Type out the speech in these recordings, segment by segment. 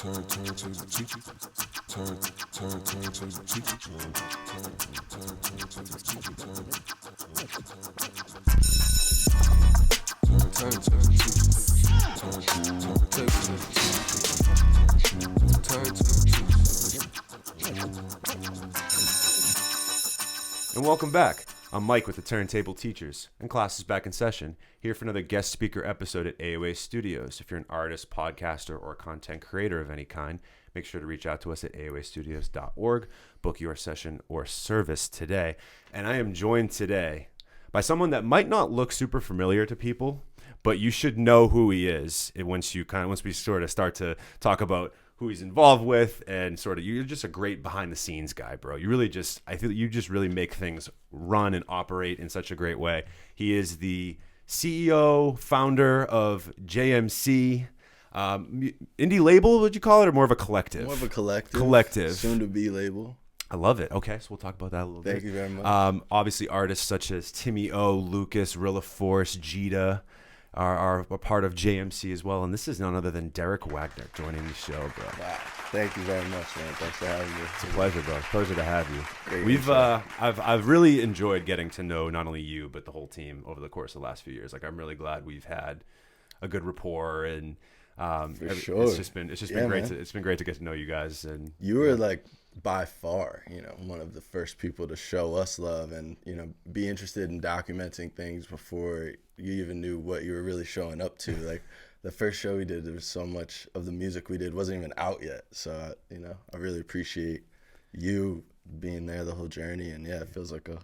turn to the teacher. Turn to the teacher. Turn to the teacher. Turn to the teacher. Turn to the teacher. And welcome back. I'm Mike with the Turntable Teachers, and class is back in session, here for another guest speaker episode at AOA Studios. If you're an artist, podcaster, or content creator of any kind, make sure to reach out to us at aoastudios.org, book your session or service today. And I am joined today by someone that might not look super familiar to people, but you should know who he is once we sort of start to talk about who he's involved with, and sort of, you're just a great behind the scenes guy, bro. I feel you just really make things run and operate in such a great way. He is the CEO, founder of JMC, indie label, would you call it, or more of a collective? More of a collective. Collective. Soon to be label. I love it. Okay, so we'll talk about that a little bit. Thank you very much. Obviously, artists such as Timi O, l.ucas, Rilla Force, Jiida are a part of JMC as well, and this is none other than Deric Wagner joining the show, bro. Wow. Thank you very much, man. Thanks for having me. It's a pleasure, bro. Pleasure to have you. Great. I've really enjoyed getting to know not only you but the whole team over the course of the last few years. Like, I'm really glad we've had a good rapport, and for sure. It's just been great. It's been great to get to know you guys. And you were like by far, one of the first people to show us love and be interested in documenting things before you even knew what you were really showing up to. Like the first show we did, there was so much of the music we did wasn't even out yet. So I really appreciate you being there the whole journey, and yeah, it feels like a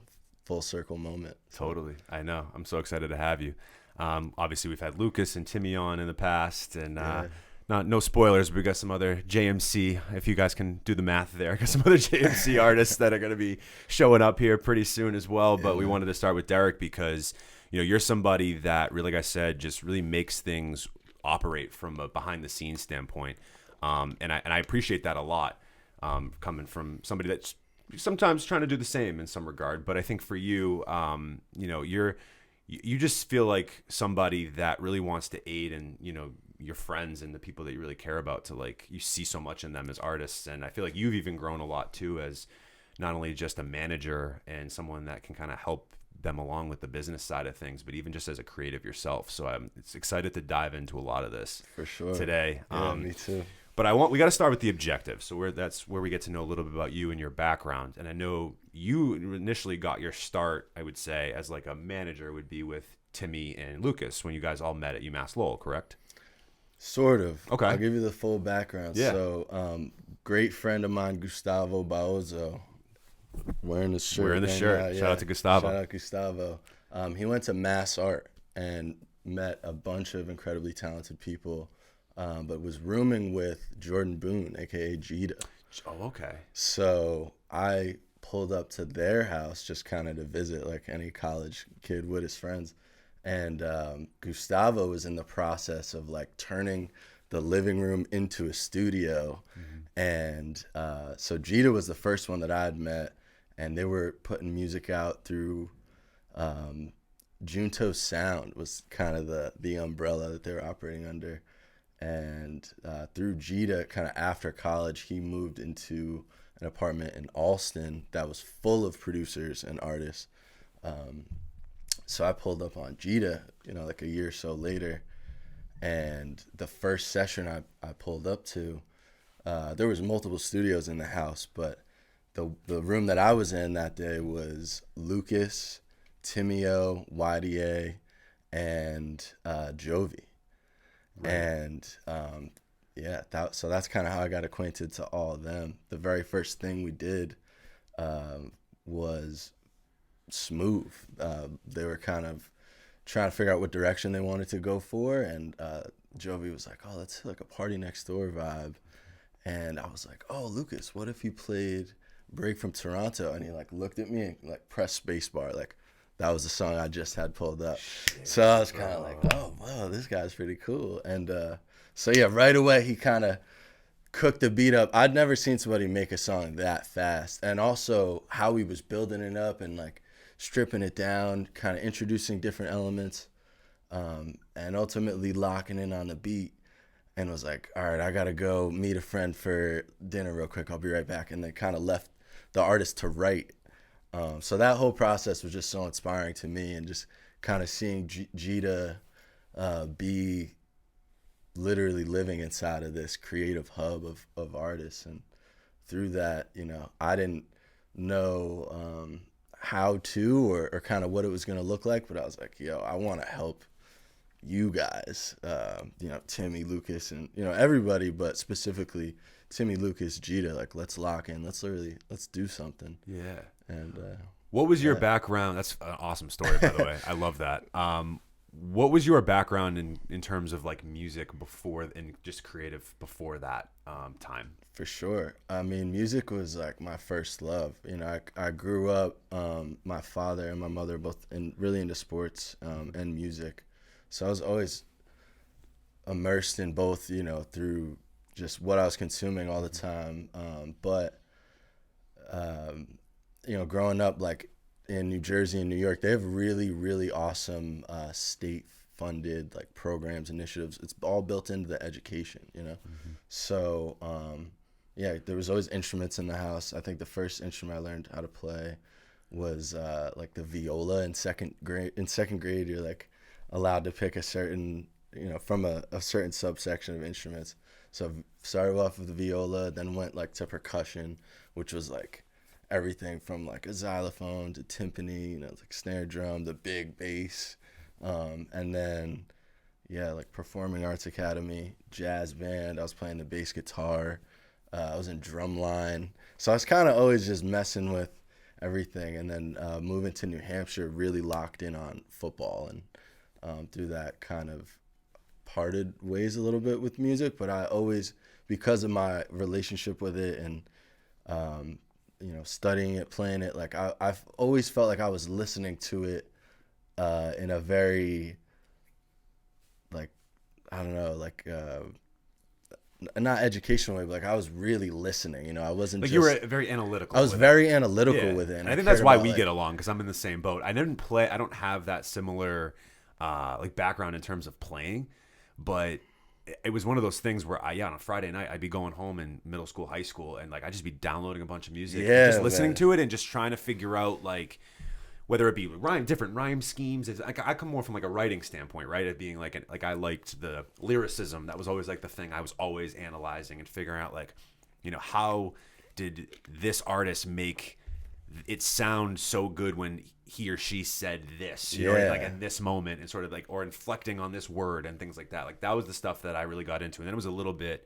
full circle moment. Totally. I know. I'm so excited to have you. Obviously, we've had l.ucas and Timi on in the past, and no spoilers, but we got some other JMC, if you guys can do the math there, got some other JMC artists that are going to be showing up here pretty soon as well. But we wanted to start with Deric because, you're somebody that really, like I said, just really makes things operate from a behind the scenes standpoint. And I appreciate that a lot, coming from somebody that's sometimes trying to do the same in some regard. But I think for you, you just feel like somebody that really wants to aid and, your friends and the people that you really care about, to like, you see so much in them as artists. And I feel like you've even grown a lot too, as not only just a manager and someone that can kind of help them along with the business side of things, but even just as a creative yourself. So I'm excited to dive into a lot of this for sure today. Yeah, me too. But we got to start with the objective. So that's where we get to know a little bit about you and your background. And I know you initially got your start, I would say, as like a manager would be with Timi and l.ucas when you guys all met at UMass Lowell, correct? Sort of. Okay. I'll give you the full background. Yeah. So, great friend of mine, Gustavo Baozo, wearing the shirt. Shout out to Gustavo. Shout out Gustavo. He went to Mass Art and met a bunch of incredibly talented people, but was rooming with Jordan Boone, a.k.a. Jiida. Oh, okay. So I pulled up to their house just kind of to visit, like any college kid would his friends. And Gustavo was in the process of like turning the living room into a studio. Mm-hmm. And so Jiida was the first one that I had met, and they were putting music out through Junto Sound was kind of the umbrella that they were operating under. And through Jiida, kind of after college, he moved into an apartment in Alston that was full of producers and artists. So I pulled up on Jiida, like a year or so later, and the first session I pulled up to, there was multiple studios in the house, but the room that I was in that day was l.ucas, Timi O, YDA, and Jovi. Right. And so that's kind of how I got acquainted to all of them. The very first thing we did was Smooth. They were kind of trying to figure out what direction they wanted to go for, and Jovi was like, "Oh, let's hit like a party next door vibe," and I was like, "Oh, l.ucas, what if you played Break from Toronto?" And he like looked at me and like pressed spacebar, like that was the song I just had pulled up. Shit, so I was kind of like, "Oh, wow, this guy's pretty cool." And so yeah, right away he kind of cooked the beat up. I'd never seen somebody make a song that fast, and also how he was building it up and like stripping it down, kind of introducing different elements, and ultimately locking in on the beat. and was like, all right, I gotta go meet a friend for dinner real quick. I'll be right back. And then kind of left the artist to write. So that whole process was just so inspiring to me, and just kind of seeing Jiida be literally living inside of this creative hub of artists. And through that, I didn't know how to or kind of what it was going to look like, but I was like, yo, I want to help you guys, Timi, Lucas, and, everybody, but specifically Timi, Lucas, Jiida, like, let's lock in, let's do something. Yeah. And what was your background? That's an awesome story, by the way. I love that. What was your background in terms of like music before and just creative before that time? For sure. I mean, music was like my first love. I grew up, my father and my mother both really into sports and music. So I was always immersed in both, through just what I was consuming all the time. Growing up like in New Jersey and New York, they have really, really awesome state-funded like programs, initiatives. It's all built into the education, Mm-hmm. So, there was always instruments in the house. I think the first instrument I learned how to play was like the viola in second grade. In second grade, you're like allowed to pick a certain, from a certain subsection of instruments. So started off with the viola, then went like to percussion, which was like everything from like a xylophone to timpani, like snare drum, the big bass. And then, like Performing Arts Academy, jazz band. I was playing the bass guitar. I was in drumline. So I was kind of always just messing with everything. And then moving to New Hampshire, really locked in on football. And through that kind of parted ways a little bit with music. But I always, because of my relationship with it and, studying it, playing it, like I've always felt like I was listening to it in a very, like, I don't know, like, not educational way, but like I was really listening, I wasn't like just, you were very analytical. I was very analytical with it. And I think that's why we get along, because I'm in the same boat. I don't have that similar like background in terms of playing, but it was one of those things where on a Friday night, I'd be going home in middle school, high school, and like I'd just be downloading a bunch of music, and just listening to it and just trying to figure out like whether it be different rhyme schemes. It's like I come more from like a writing standpoint, right? It being like I liked the lyricism. That was always like the thing I was always analyzing and figuring out like, how did this artist make it sound so good when he or she said this, like in this moment, and sort of like, or inflecting on this word and things like that. Like that was the stuff that I really got into. And then it was a little bit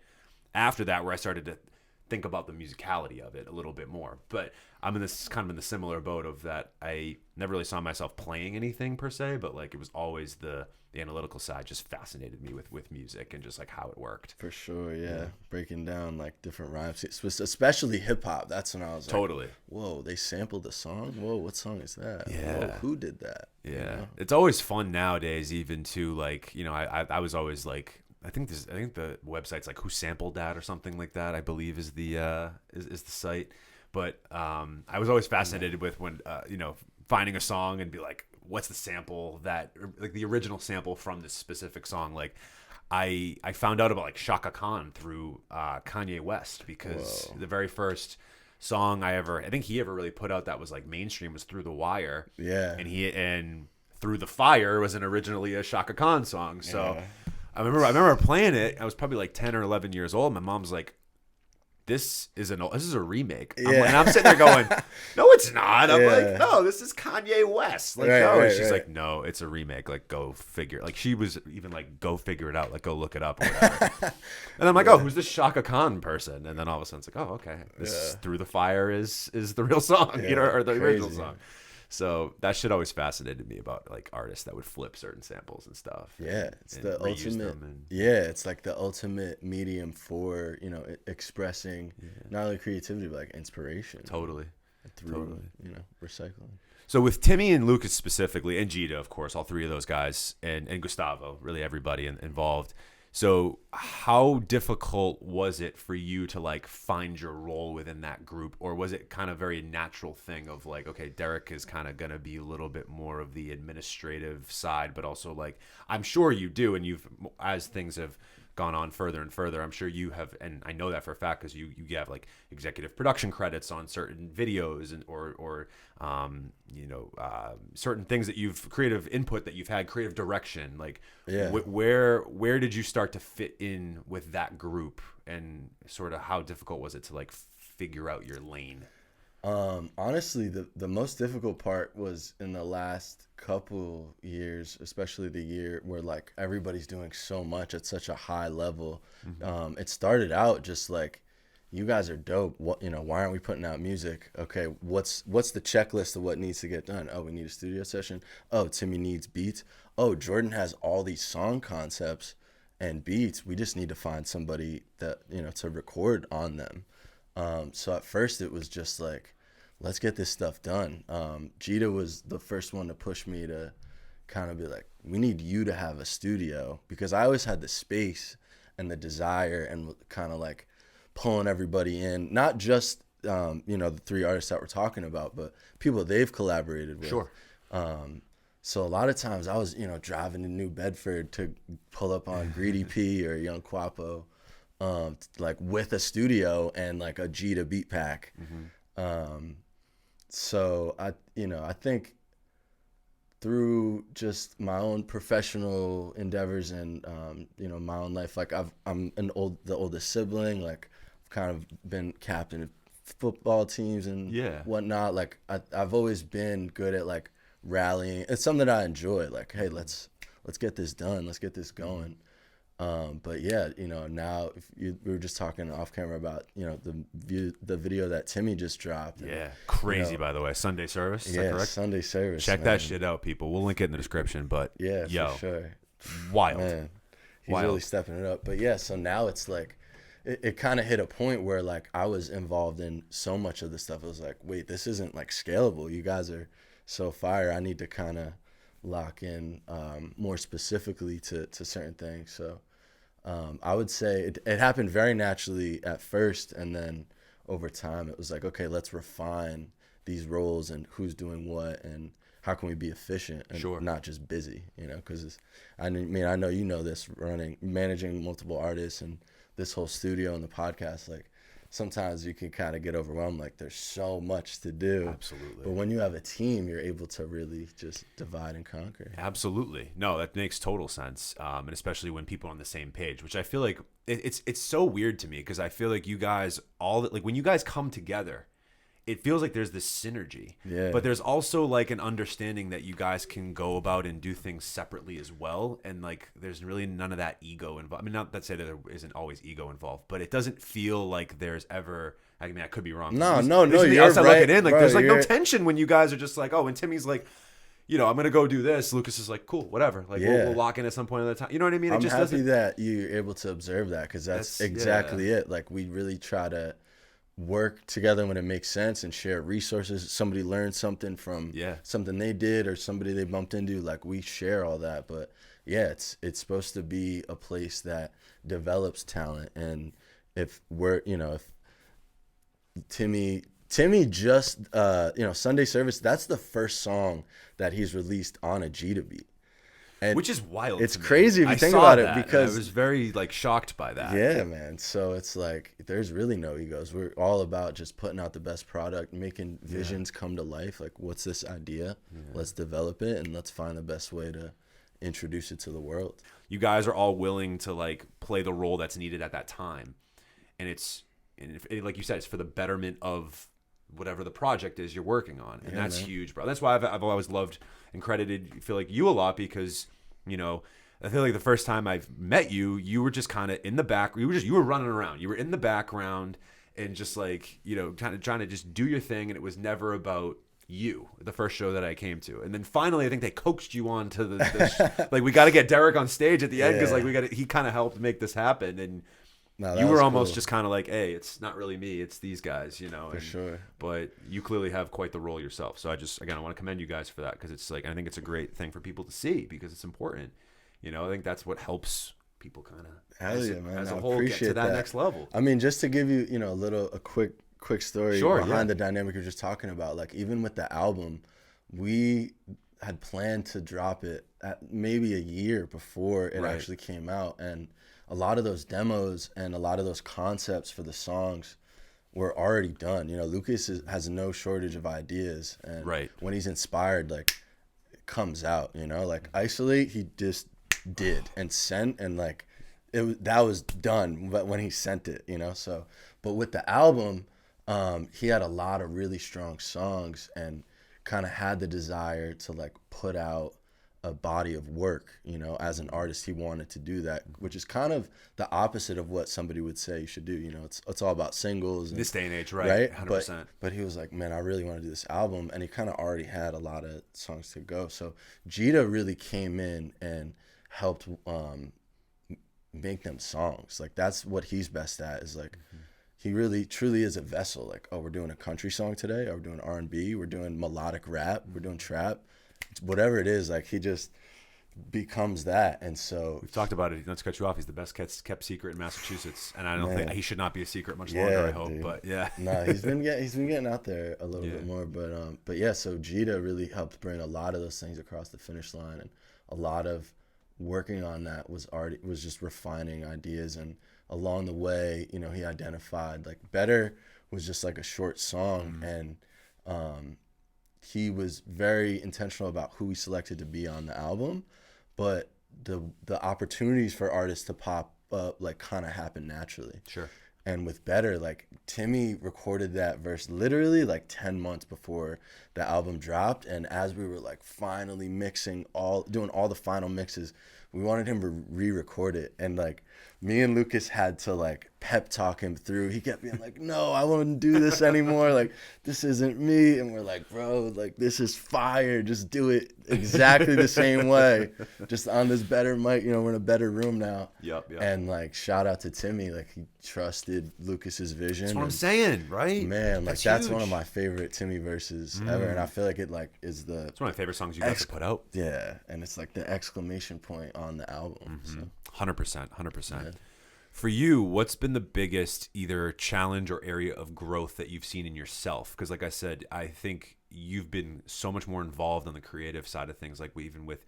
after that where I started to think about the musicality of it a little bit more. But I'm in the similar boat of that. I never really saw myself playing anything per se, but like it was always the analytical side just fascinated me with music and just like how it worked. For sure, yeah. Breaking down like different rhymes, especially hip hop. That's when I was totally like, whoa, they sampled the song? Whoa, what song is that? Yeah. Whoa, who did that? Yeah. It's always fun nowadays, even to like, I was always like, I think the website's like Who Sampled That or something like that, I believe is the is the site. But I was always fascinated with when finding a song and be like, what's the sample like the original sample from this specific song? Like I found out about like Shaka Khan through Kanye West, because the very first song I think he ever really put out that was like mainstream was Through the Wire. Yeah. And Through the Fire was originally a Shaka Khan song. So I remember playing it. I was probably like 10 or 11 years old. My mom's like, this is a remake. And I'm sitting there going, no, it's not. I'm like, no, this is Kanye West. Like, no. And she's like, no, it's a remake. Like, go figure. Like, she was even like, go figure it out. Like, go look it up or whatever. And I'm like, oh, who's this Shaka Khan person? And then all of a sudden it's like, oh, okay. This Through the Fire is the real song, or the original song. So that shit always fascinated me about like artists that would flip certain samples and stuff. Yeah, it's the ultimate. It's like the ultimate medium for expressing not only creativity but like inspiration. Totally. Through recycling. So with Timi and Lucas specifically, and Jiida, of course, all three of those guys, and Gustavo, really everybody involved. So how difficult was it for you to like find your role within that group, or was it kind of very natural thing of like, okay, Deric is kind of going to be a little bit more of the administrative side, but also like, I'm sure you do, and you've, as things have gone on further and further, I'm sure you have, and I know that for a fact because you have like executive production credits on certain videos and or certain things that you've creative input that you've had, creative direction. Like, where did you start to fit in with that group, and sort of how difficult was it to like figure out your lane? Honestly, the most difficult part was in the last couple years, especially the year where like everybody's doing so much at such a high level. It started out just like, you guys are dope. What, why aren't we putting out music? Okay, what's the checklist of what needs to get done? Oh, we need a studio session. Oh, Timi needs beats. Oh, Jordan has all these song concepts and beats. We just need to find somebody that, to record on them. So at first it was just like, let's get this stuff done. Jiida was the first one to push me to kind of be like, we need you to have a studio, because I always had the space and the desire and kind of like pulling everybody in, not just, the 3 artists that we're talking about, but people they've collaborated with. Sure. So a lot of times I was, driving to New Bedford to pull up on Greedy P or Young Quapo, like with a studio and like a Jiida beat pack. So I think through just my own professional endeavors and, my own life, like I'm the oldest sibling, like I've kind of been captain of football teams and whatnot. Like I've always been good at like rallying. It's something that I enjoy. Like, hey, let's get this done. Let's get this going. But yeah, now we were just talking off camera about, the video that Timi just dropped. And, crazy, by the way. Sundayservice, is that correct? Sundayservice. Check that shit out, people. We'll link it in the description, but for sure. Wild. Man, he's really stepping it up. But yeah, so now it's like, it kind of hit a point where like I was involved in so much of the stuff. It was like, wait, this isn't like scalable. You guys are so fire. I need to kind of lock in more specifically to certain things. So I would say it happened very naturally at first, and then over time it was like, okay, let's refine these roles and who's doing what and how can we be efficient and not just busy, because I know this, managing multiple artists and this whole studio and the podcast, like sometimes you can kind of get overwhelmed, like there's so much to do. Absolutely. But when you have a team, you're able to really just divide and conquer. Absolutely. No, that makes total sense. And especially when people are on the same page, which I feel like it's so weird to me, because I feel like you guys when you guys come together, it feels like there's this synergy. Yeah. But there's also like an understanding that you guys can go about and do things separately as well. And like there's really none of that ego involved. I mean, not that say that there isn't always ego involved, but it doesn't feel like there's ever, I mean, I could be wrong. No, the you're outside right, looking in, like bro, there's like no tension when you guys are just like, oh, and Timmy's like, I'm going to go do this. Lucas is like, cool, whatever. Like we'll lock in at some point in the time. You know what I mean? I'm happy that you're able to observe that, because that's exactly it. Like we really try to work together when it makes sense and share resources. Somebody learned something from something they did or somebody they bumped into, like we share all that. But yeah, it's supposed to be a place that develops talent. And if if Timi just Sundayservice, that's the first song that he's released on a Jiida beat. And which is wild. It's crazy if you think about it, because I was very like shocked by that. Yeah, man. So it's like there's really no egos. We're all about just putting out the best product, making visions come to life. Like, what's this idea? Let's develop it and let's find the best way to introduce it to the world. You guys are all willing to like play the role that's needed at that time, and like you said, it's for the betterment of whatever the project is you're working on, and that's huge, bro. That's why I've always loved and credited feel like you a lot, because I feel like the first time I've met you, you were just kind of in the back. You were running around. You were in the background and just like kind of trying to just do your thing, and it was never about you. The first show that I came to, and then finally I think they coaxed you on to the like we got to get Deric on stage at the end, because like he kind of helped make this happen, and you were almost just kind of like, hey, it's not really me, it's these guys, For sure. But you clearly have quite the role yourself. So I want to commend you guys for that, because it's like, I think it's a great thing for people to see, because it's important. I think that's what helps people kind of as a whole get to that next level. I mean, just to give you, a quick story behind the dynamic you're just talking about. Like even with the album, we had planned to drop it at maybe a year before it actually came out, and a lot of those demos and a lot of those concepts for the songs were already done. You know, Lucas has no shortage of ideas, and Right. when he's inspired, like, it comes out. You know, like Isolate, he just did and sent, and like that was done. But when he sent it, you know, so but with the album, he had a lot of really strong songs and kind of had the desire to like put out a body of work, you know. As an artist, he wanted to do that, which is kind of the opposite of what somebody would say you should do. You know, it's all about singles and, This day and age, right? 100%. but he was like, man, I really want to do this album, and he kind of already had a lot of songs to go. So Jiida really came in and helped make them songs. Like, that's what he's best at, is like, he really truly is a vessel. Like, oh, we're doing a country song today, or we're doing R&B, we're doing melodic rap, we're doing trap, whatever it is. Like, he just becomes that. And so We've talked about it. Not to cut you off, he's the best kept secret in Massachusetts, and I don't think he should not be a secret much longer. I hope, dude. but yeah, no, he's been getting out there a little bit more. But yeah, so Jiida really helped bring a lot of those things across the finish line, and a lot of working on that was just refining ideas. And along the way, you know, he identified like Better was just like a short song, and he was very intentional about who he selected to be on the album, but the opportunities for artists to pop up like kind of happened naturally. sure. And with Better, like, Timi recorded that verse literally like 10 months before the album dropped. And as we were like finally doing all the final mixes, we wanted him to re-record it. And like, me and Lucas had to like pep talk him through. He kept being like, no, I won't do this anymore. Like, this isn't me. And we're like, bro, like, this is fire. Just do it exactly the same way. Just on this better mic. You know, we're in a better room now. Yep. And like, shout out to Timi. Like, he trusted Lucas's vision. That's what I'm saying, right? Man, like, that's one of my favorite Timi verses ever. And I feel like it like is It's one of my favorite songs you guys have put out. yeah, and it's like the exclamation point on the album. So 100%. For you, what's been the biggest either challenge or area of growth that you've seen in yourself? Because like I said, I think you've been so much more involved on the creative side of things, like even with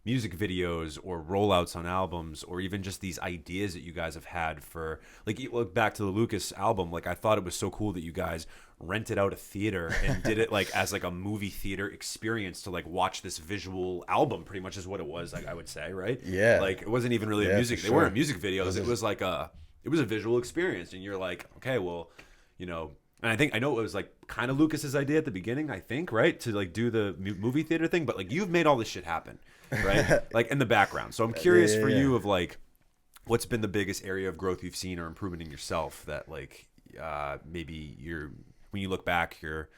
music videos or rollouts on albums, or even just these ideas that you guys have had for, like, you look back to the Lucas album, like, I thought it was so cool that you guys rented out a theater and did it like as like a movie theater experience to like watch this visual album, pretty much is what it was, like, I would say, right? Yeah. Like, it wasn't even really a music, they sure. weren't music videos, it was like it was a visual experience, and you're like, okay, well, you know. And I know it was like kind of Lucas's idea at the beginning, I think, right? To like do the movie theater thing, but like, you've made all this shit happen, right? Like, in the background. So I'm curious for you of like, what's been the biggest area of growth you've seen or improvement in yourself that like maybe when you look back, you're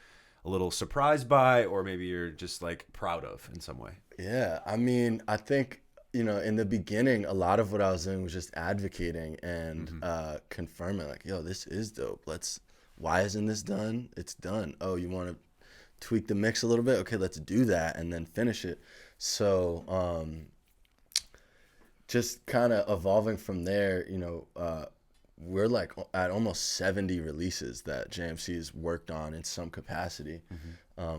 a little surprised by, or maybe you're just like proud of in some way? yeah, I mean, I think, you know, in the beginning, a lot of what I was doing was just advocating and confirming, like, yo, this is dope. Why isn't this done? It's done. Oh, you want to tweak the mix a little bit? Okay, let's do that and then finish it. So just kind of evolving from there, you know, we're like at almost 70 releases that JMC has worked on in some capacity.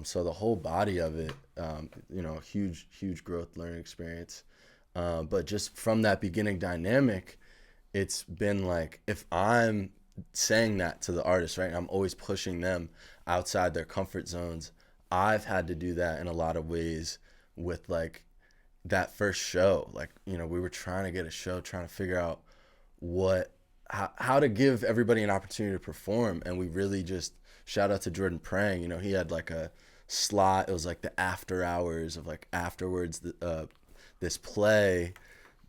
So the whole body of it, you know, huge growth learning experience. But just from that beginning dynamic, it's been like, if I'm saying that to the artist, right, I'm always pushing them outside their comfort zones. I've had to do that in a lot of ways with like that first show. Like, you know, we were trying to get a show, trying to figure out how to give everybody an opportunity to perform. And we really just, shout out to Jordan Prang, you know, he had like a slot. It was like the after hours of like afterwards, this play.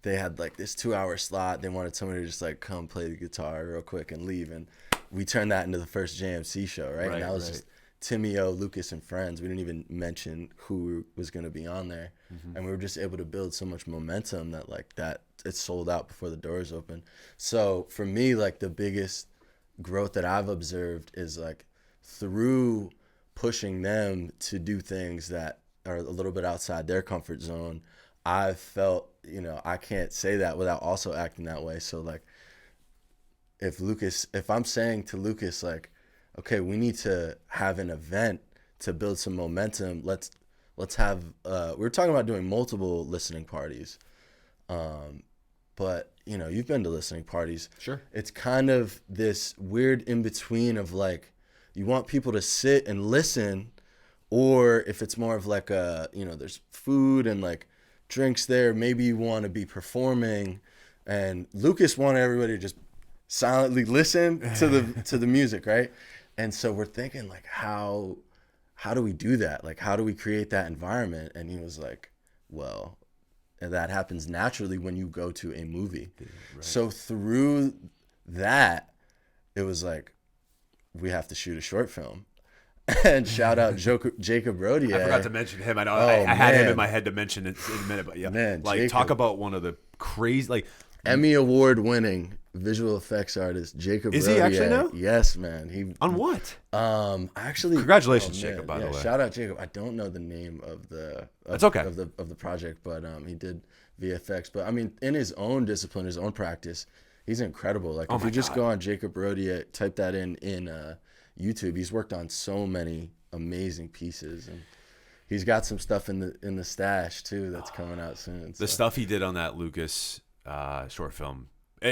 They had like this 2-hour slot. They wanted somebody to just like come play the guitar real quick and leave. And we turned that into the first JMC show, right? And that was just Timi O, Lucas, and friends. We didn't even mention who was going to be on there. And we were just able to build so much momentum that like that it sold out before the doors opened. So for me, like, the biggest growth that I've observed is like through pushing them to do things that are a little bit outside their comfort zone, I've felt, you know, I can't say that without also acting that way. So like, if I'm saying to Lucas, like, okay, we need to have an event to build some momentum. Let's have, we were talking about doing multiple listening parties. but you've been to listening parties. Sure. It's kind of this weird in between of like, you want people to sit and listen, or if it's more of like there's food and like drinks there, maybe you want to be performing. And Lucas wanted everybody to just silently listen to the music, right? And so we're thinking like, how do we do that? Like, how do we create that environment? And he was like, well, that happens naturally when you go to a movie. Right. So through that, it was like, we have to shoot a short film. And shout out Jacob Rodier. I forgot to mention him. I know I had him in my head to mention it in a minute, but yeah, man, like Jacob. Talk about one of the crazy, like Emmy Award winning visual effects artist Jacob. Is Rodier. he actually now? Yes, man. He on what? Actually, congratulations, Jacob. By the way, shout out Jacob. I don't know the name of That's okay. of the project, but he did VFX. But I mean, in his own discipline, his own practice, he's incredible. Like if you just go on Jacob Rodier, type that in YouTube, he's worked on so many amazing pieces, and he's got some stuff in the stash too that's coming out soon. The stuff he did on that Lucas short film,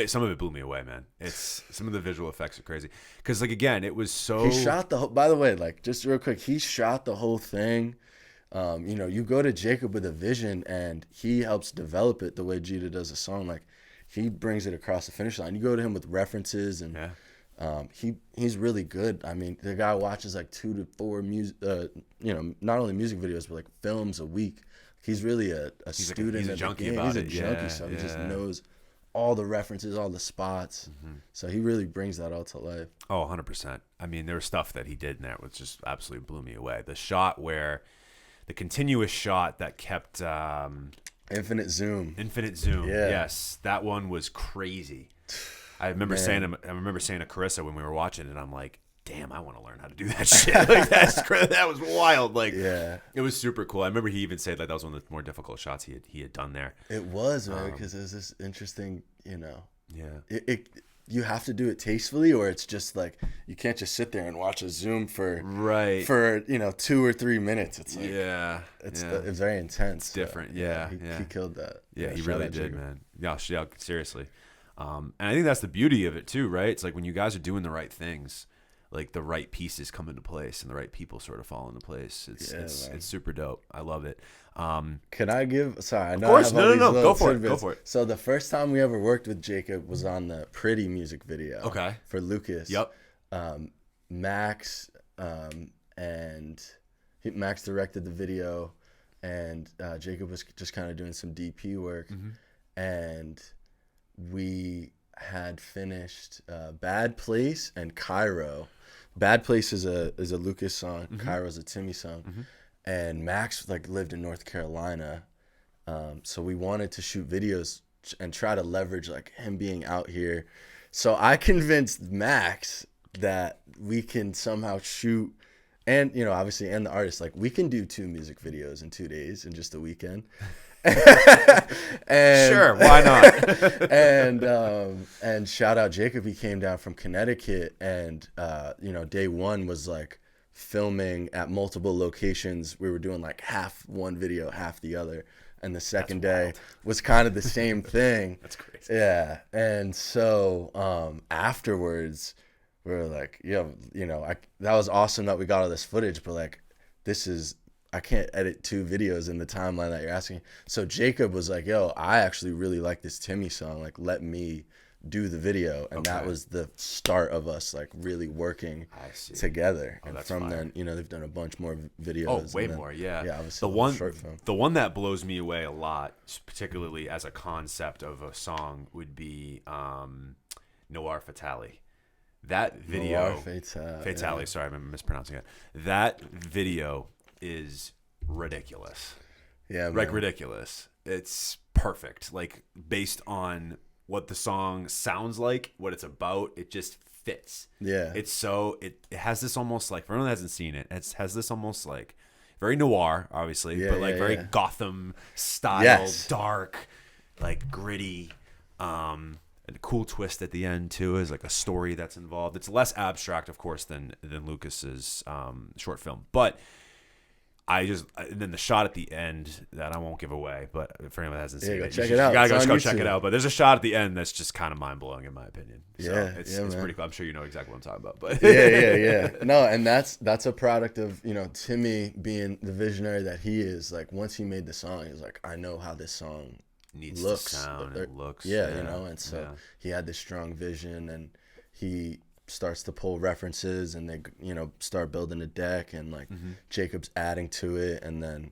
some of it blew me away, man. It's some of the visual effects are crazy because, like, again, it was so. He shot the whole. By the way, like, just real quick, he shot the whole thing. You go to Jacob with a vision, and he helps develop it the way Jiida does a song. Like, he brings it across the finish line. You go to him with references, and he's really good. I mean, the guy watches like 2 to 4 music, not only music videos but like films a week. He's really a student. He's a junkie about He's a it. junkie, so he just knows all the references, all the spots. So he really brings that all to life. Oh, 100%. I mean, there was stuff that he did in there which just absolutely blew me away. The shot where the continuous shot that kept Infinite zoom. Yeah. Yes, that one was crazy. I remember saying to Carissa when we were watching it, I'm like, damn, I want to learn how to do that shit. Like that was wild. Like, yeah, it was super cool. I remember he even said like that was one of the more difficult shots he had done there. It was, man, because it was this interesting, Yeah. You have to do it tastefully, or it's just like you can't just sit there and watch a zoom for 2 or 3 minutes. It's like it's very intense. It's different. He killed that. Yeah, he really did, man. Yeah, seriously. And I think that's the beauty of it too, right? It's like when you guys are doing the right things, like the right pieces come into place and the right people sort of fall into place. It's super dope. I love it. Can I give? Sorry, I know. Of course, I have no. Go for tidbits. it. So the first time we ever worked with Jacob was on the Pretty music video. Okay. For Lucas. Yep. Max Max directed the video, and Jacob was just kind of doing some DP work, and we had finished Bad Place and Cairo. Bad Place is a Lucas song. Cairo is a Timi song. And Max lived in North Carolina. So we wanted to shoot videos and try to leverage him being out here. So I convinced Max that we can somehow shoot, and obviously, and the artist, we can do 2 music videos in 2 days in just a weekend. And, sure, why not? and shout out Jacob. He came down from Connecticut, and day one was filming at multiple locations. We were doing half one video, half the other, and the second day was kind of the same thing. That's crazy. Yeah, and so afterwards, we were like, that was awesome that we got all this footage, but I can't edit 2 videos in the timeline that you're asking. So Jacob was like, yo, I actually really like this Timi song. Let me do the video. And that was the start of us really working together. And from then, they've done a bunch more videos. Oh, way more, yeah. Yeah, obviously the one that blows me away a lot, particularly as a concept of a song, would be Noir Fatale. That video, Fatale, sorry, I'm mispronouncing it. That video is ridiculous. Yeah, man. Ridiculous. It's perfect. Based on what the song sounds like, what it's about, it just fits. Yeah. It's so it has this almost for anyone that hasn't seen it, it has this almost very noir, obviously, but very Gotham style, dark, gritty. And a cool twist at the end too is a story that's involved. It's less abstract, of course, than Lucas's short film, but and then the shot at the end that I won't give away, but for anyone that hasn't seen it, check it out. You gotta It's go on check YouTube. it out. But there's a shot at the end that's just kind of mind blowing in my opinion. So it's man. pretty cool. I'm sure you know exactly what I'm talking about. But yeah. No, and that's a product of, you know, Timi being the visionary that he is. Like once he made the song, he was like, I know how this song needs looks, to sound and looks. yeah, you know, and so he had this strong vision, and he starts to pull references, and they, you know, start building a deck, and like Jacob's adding to it, and then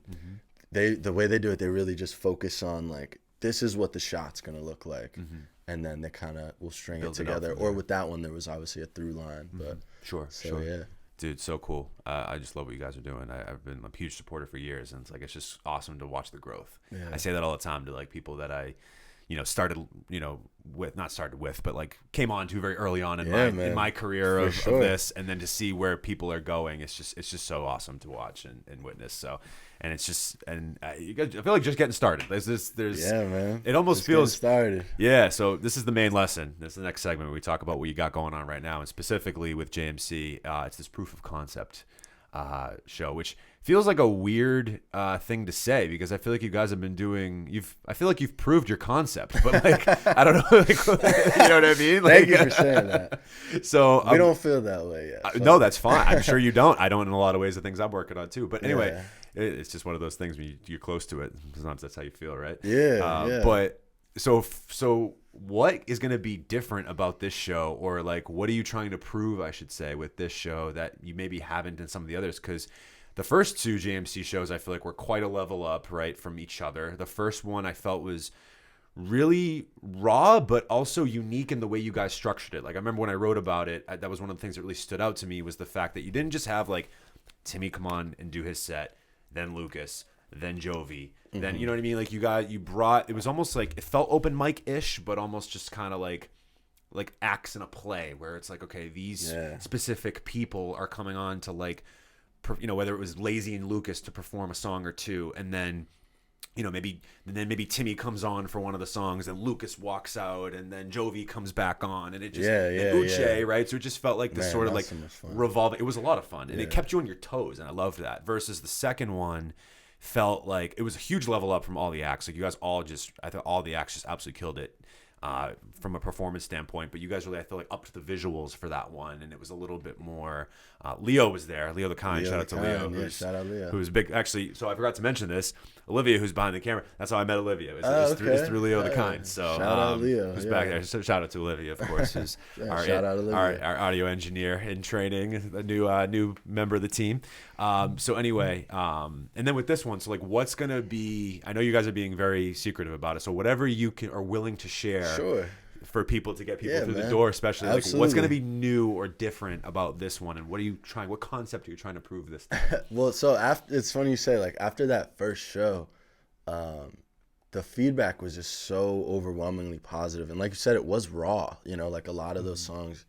the way they do it, they really just focus on like, this is what the shot's gonna look like, and then they kind of will string it together. Or with that one, there was obviously a through line, but sure. yeah. Dude, so cool. I just love what you guys are doing. I've been a huge supporter for years, and it's just awesome to watch the growth. Yeah. I say that all the time to like people that I, but like came on to very early on in my career of this, and then to see where people are going, it's just so awesome to watch and witness. So, and it's just, and you guys, I feel like just getting started. There's man. It almost just feels started. Yeah. So this is the main lesson. This is the next segment where we talk about what you got going on right now, and specifically with JMC, it's this proof of concept show, which feels like a weird thing to say, because I feel like you guys have been doing. I feel like you've proved your concept, but like I don't know, like, you know what I mean? Like, Thank you for saying that. So we don't feel that way yet. So. No, that's fine. I'm sure you don't. I don't in a lot of ways. The things I'm working on too. But anyway, it's just one of those things when you're close to it. Sometimes that's how you feel, right? Yeah. But so what is going to be different about this show, or like what are you trying to prove, I should say, with this show that you maybe haven't in some of the others? Because the first two JMC shows, I feel like, were quite a level up, right, from each other. The first one I felt was really raw, but also unique in the way you guys structured it. Like I remember when I wrote about it, that was one of the things that really stood out to me, was the fact that you didn't just have like Timi come on and do his set, then Lucas, then Jovi, then, you know what I mean? Like you brought, it was almost like, it felt open mic-ish, but almost just kind of like acts in a play, where it's like, okay, these specific people are coming on to like, you know, whether it was Lazy and Lucas to perform a song or two, and then, you know, maybe Timi comes on for one of the songs, and Lucas walks out, and then Jovi comes back on, and it just Uche, right? So it just felt like this sort of like revolving. It was a lot of fun, and it kept you on your toes, and I loved that. Versus the second one felt like it was a huge level up from all the acts. Like you guys I thought all the acts just absolutely killed it. From a performance standpoint, but you guys really, I feel like, up to the visuals for that one, and it was a little bit more. Leo was there, Leo the Kind. Shout out to Leo, shout out Leo, who's big. Actually, so I forgot to mention this. Olivia, who's behind the camera, that's how I met Olivia. It's through Leo the Kind. So shout out Leo, who's back there. So shout out to Olivia, of course, who's our audio engineer in training, a new member of the team. So anyway, and then with this one, so like, what's gonna be? I know you guys are being very secretive about it, so whatever you are willing to share. Sure. For people to get people through the door, especially like, what's going to be new or different about this one, and what concept are you trying to prove this time? Well, so it's funny you say, like, after that first show, the feedback was just so overwhelmingly positive, and like you said, it was raw, you know, like a lot of those songs,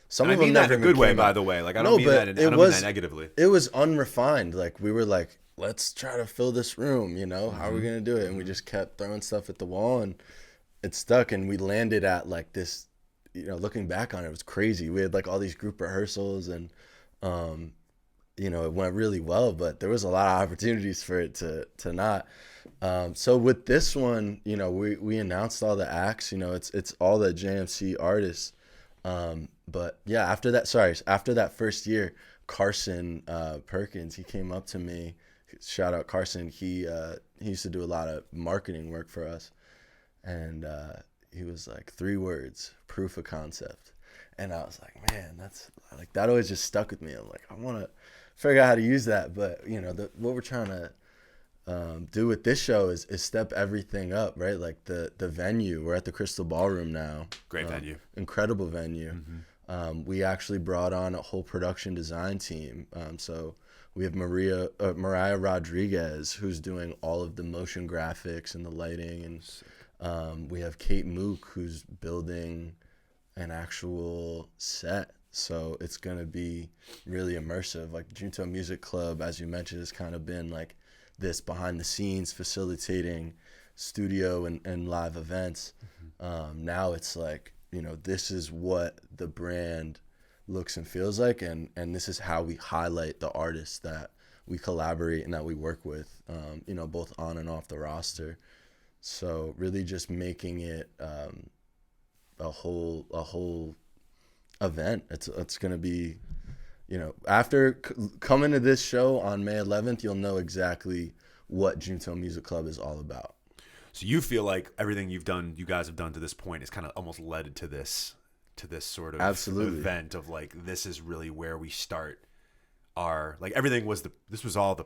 some of them never in a good way, by the way, like I don't mean that negatively. It was unrefined. Like we were like, let's try to fill this room, you know, how are we going to do it? And we just kept throwing stuff at the wall, and it stuck, and we landed at like this, you know, looking back on it, it was crazy. We had like all these group rehearsals, and you know, it went really well, but there was a lot of opportunities for it to not. So with this one, you know, we announced all the acts, you know, it's all the JMC artists. But yeah, after that first year, Carson Perkins, he came up to me, shout out Carson. He used to do a lot of marketing work for us. And he was like, 3 words, proof of concept. And I was like, man, that's like, that always just stuck with me. I'm like, I want to figure out how to use that. But, you know, what we're trying to do with this show is step everything up, right? Like the venue, we're at the Crystal Ballroom now. Great venue. Incredible venue. We actually brought on a whole production design team. So we have Mariah Rodriguez, who's doing all of the motion graphics and the lighting, and we have Kate Mook, who's building an actual set. So it's going to be really immersive. Like Junto Music Club, as you mentioned, has kind of been like this behind the scenes facilitating studio and live events. Now it's like, you know, this is what the brand looks and feels like, and this is how we highlight the artists that we collaborate and that we work with, you know, both on and off the roster. So really just making it a whole event. It's going to be, you know, after coming to this show on May 11th, you'll know exactly what Junto Music Club is all about. So you feel like everything you guys have done to this point is kind of almost led to this sort of Absolutely. event of like, this is really where we start our, like, everything was this was all the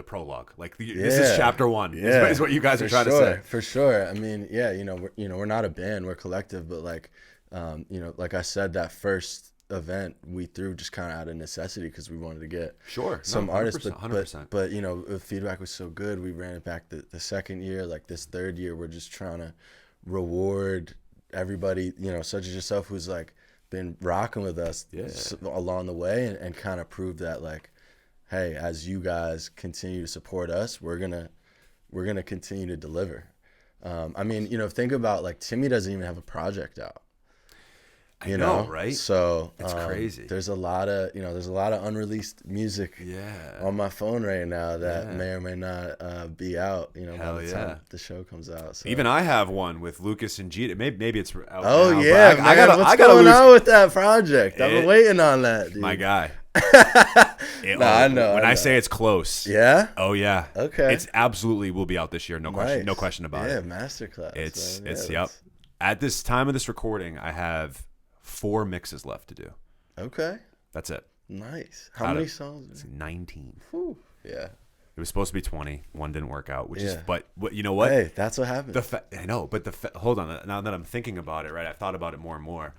prologue. Like this is chapter 1 is what you guys are trying to say. For sure. I mean, yeah, you know, we're not a band, we're a collective, but like, you know, like I said, that first event we threw just kind of out of necessity because we wanted to get some artists, 100%. but you know, the feedback was so good, we ran it back the second year. Like this third year, we're just trying to reward everybody, you know, such as yourself, who's like been rocking with us along the way, and kind of prove that, like, hey, as you guys continue to support us, we're gonna continue to deliver. I mean, you know, think about, like, Timi doesn't even have a project out. I know, right? So it's crazy. There's a lot of unreleased music on my phone right now that may or may not be out, you know, by the time the show comes out. So. Even I have one with l.ucas and Jiida. Maybe it's out Oh now, yeah, I gotta, what's going on with that project? I've been waiting on that, dude. My guy. I know. When I say it's close. Yeah? Oh yeah. Okay. It's absolutely will be out this year. No question. No question about it. Yeah, masterclass. It's yep. At this time of this recording, I have 4 mixes left to do. Okay. That's it. Nice. How many songs? It's 19. Whew. Yeah. It was supposed to be 20. One didn't work out, which is, but you know what? Hey, that's what happened. I know, but hold on. Now that I'm thinking about it, right? I've thought about it more and more.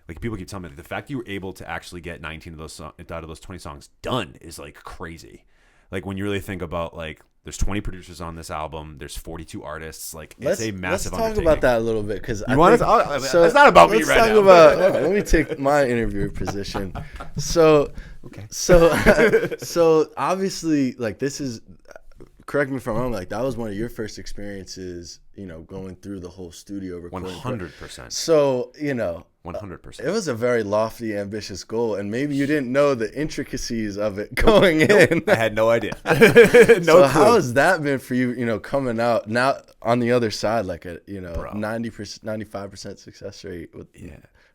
Like, people keep telling me the fact you were able to actually get 19 of those out of those 20 songs done is like crazy. Like, when you really think about, like, there's 20 producers on this album. There's 42 artists. Like, it's a massive undertaking. Let's talk about that a little bit, because it's not about me right now. Let me take my interviewer position. So obviously, like, this is, correct me if I'm wrong, like, that was one of your first experiences, you know, going through the whole studio recording. 100%. So, you know, 100%. It was a very lofty, ambitious goal, and maybe you didn't know the intricacies of it going in. I had no idea. So how has that been for you, you know, coming out now on the other side, like a, you know, 90%, 95% success rate with,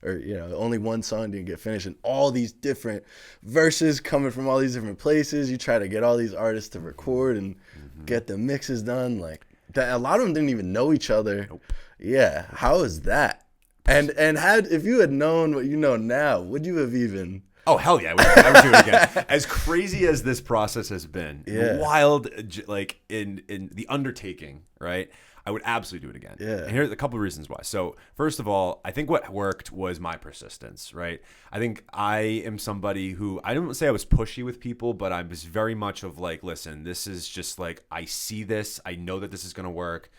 or, you know, only one song didn't get finished, and all these different verses coming from all these different places. You try to get all these artists to record and get the mixes done. Like, that, a lot of them didn't even know each other. Nope. Yeah. How is that? And if you had known what you know now, would you have even? Oh, hell yeah, I would do it again. As crazy as this process has been, wild, like, in the undertaking, right? I would absolutely do it again. Yeah. And here's a couple of reasons why. So, first of all, I think what worked was my persistence, right? I think I am somebody who, I don't say I was pushy with people, but I was very much of like, listen, this is just like, I see this, I know that this is going to work.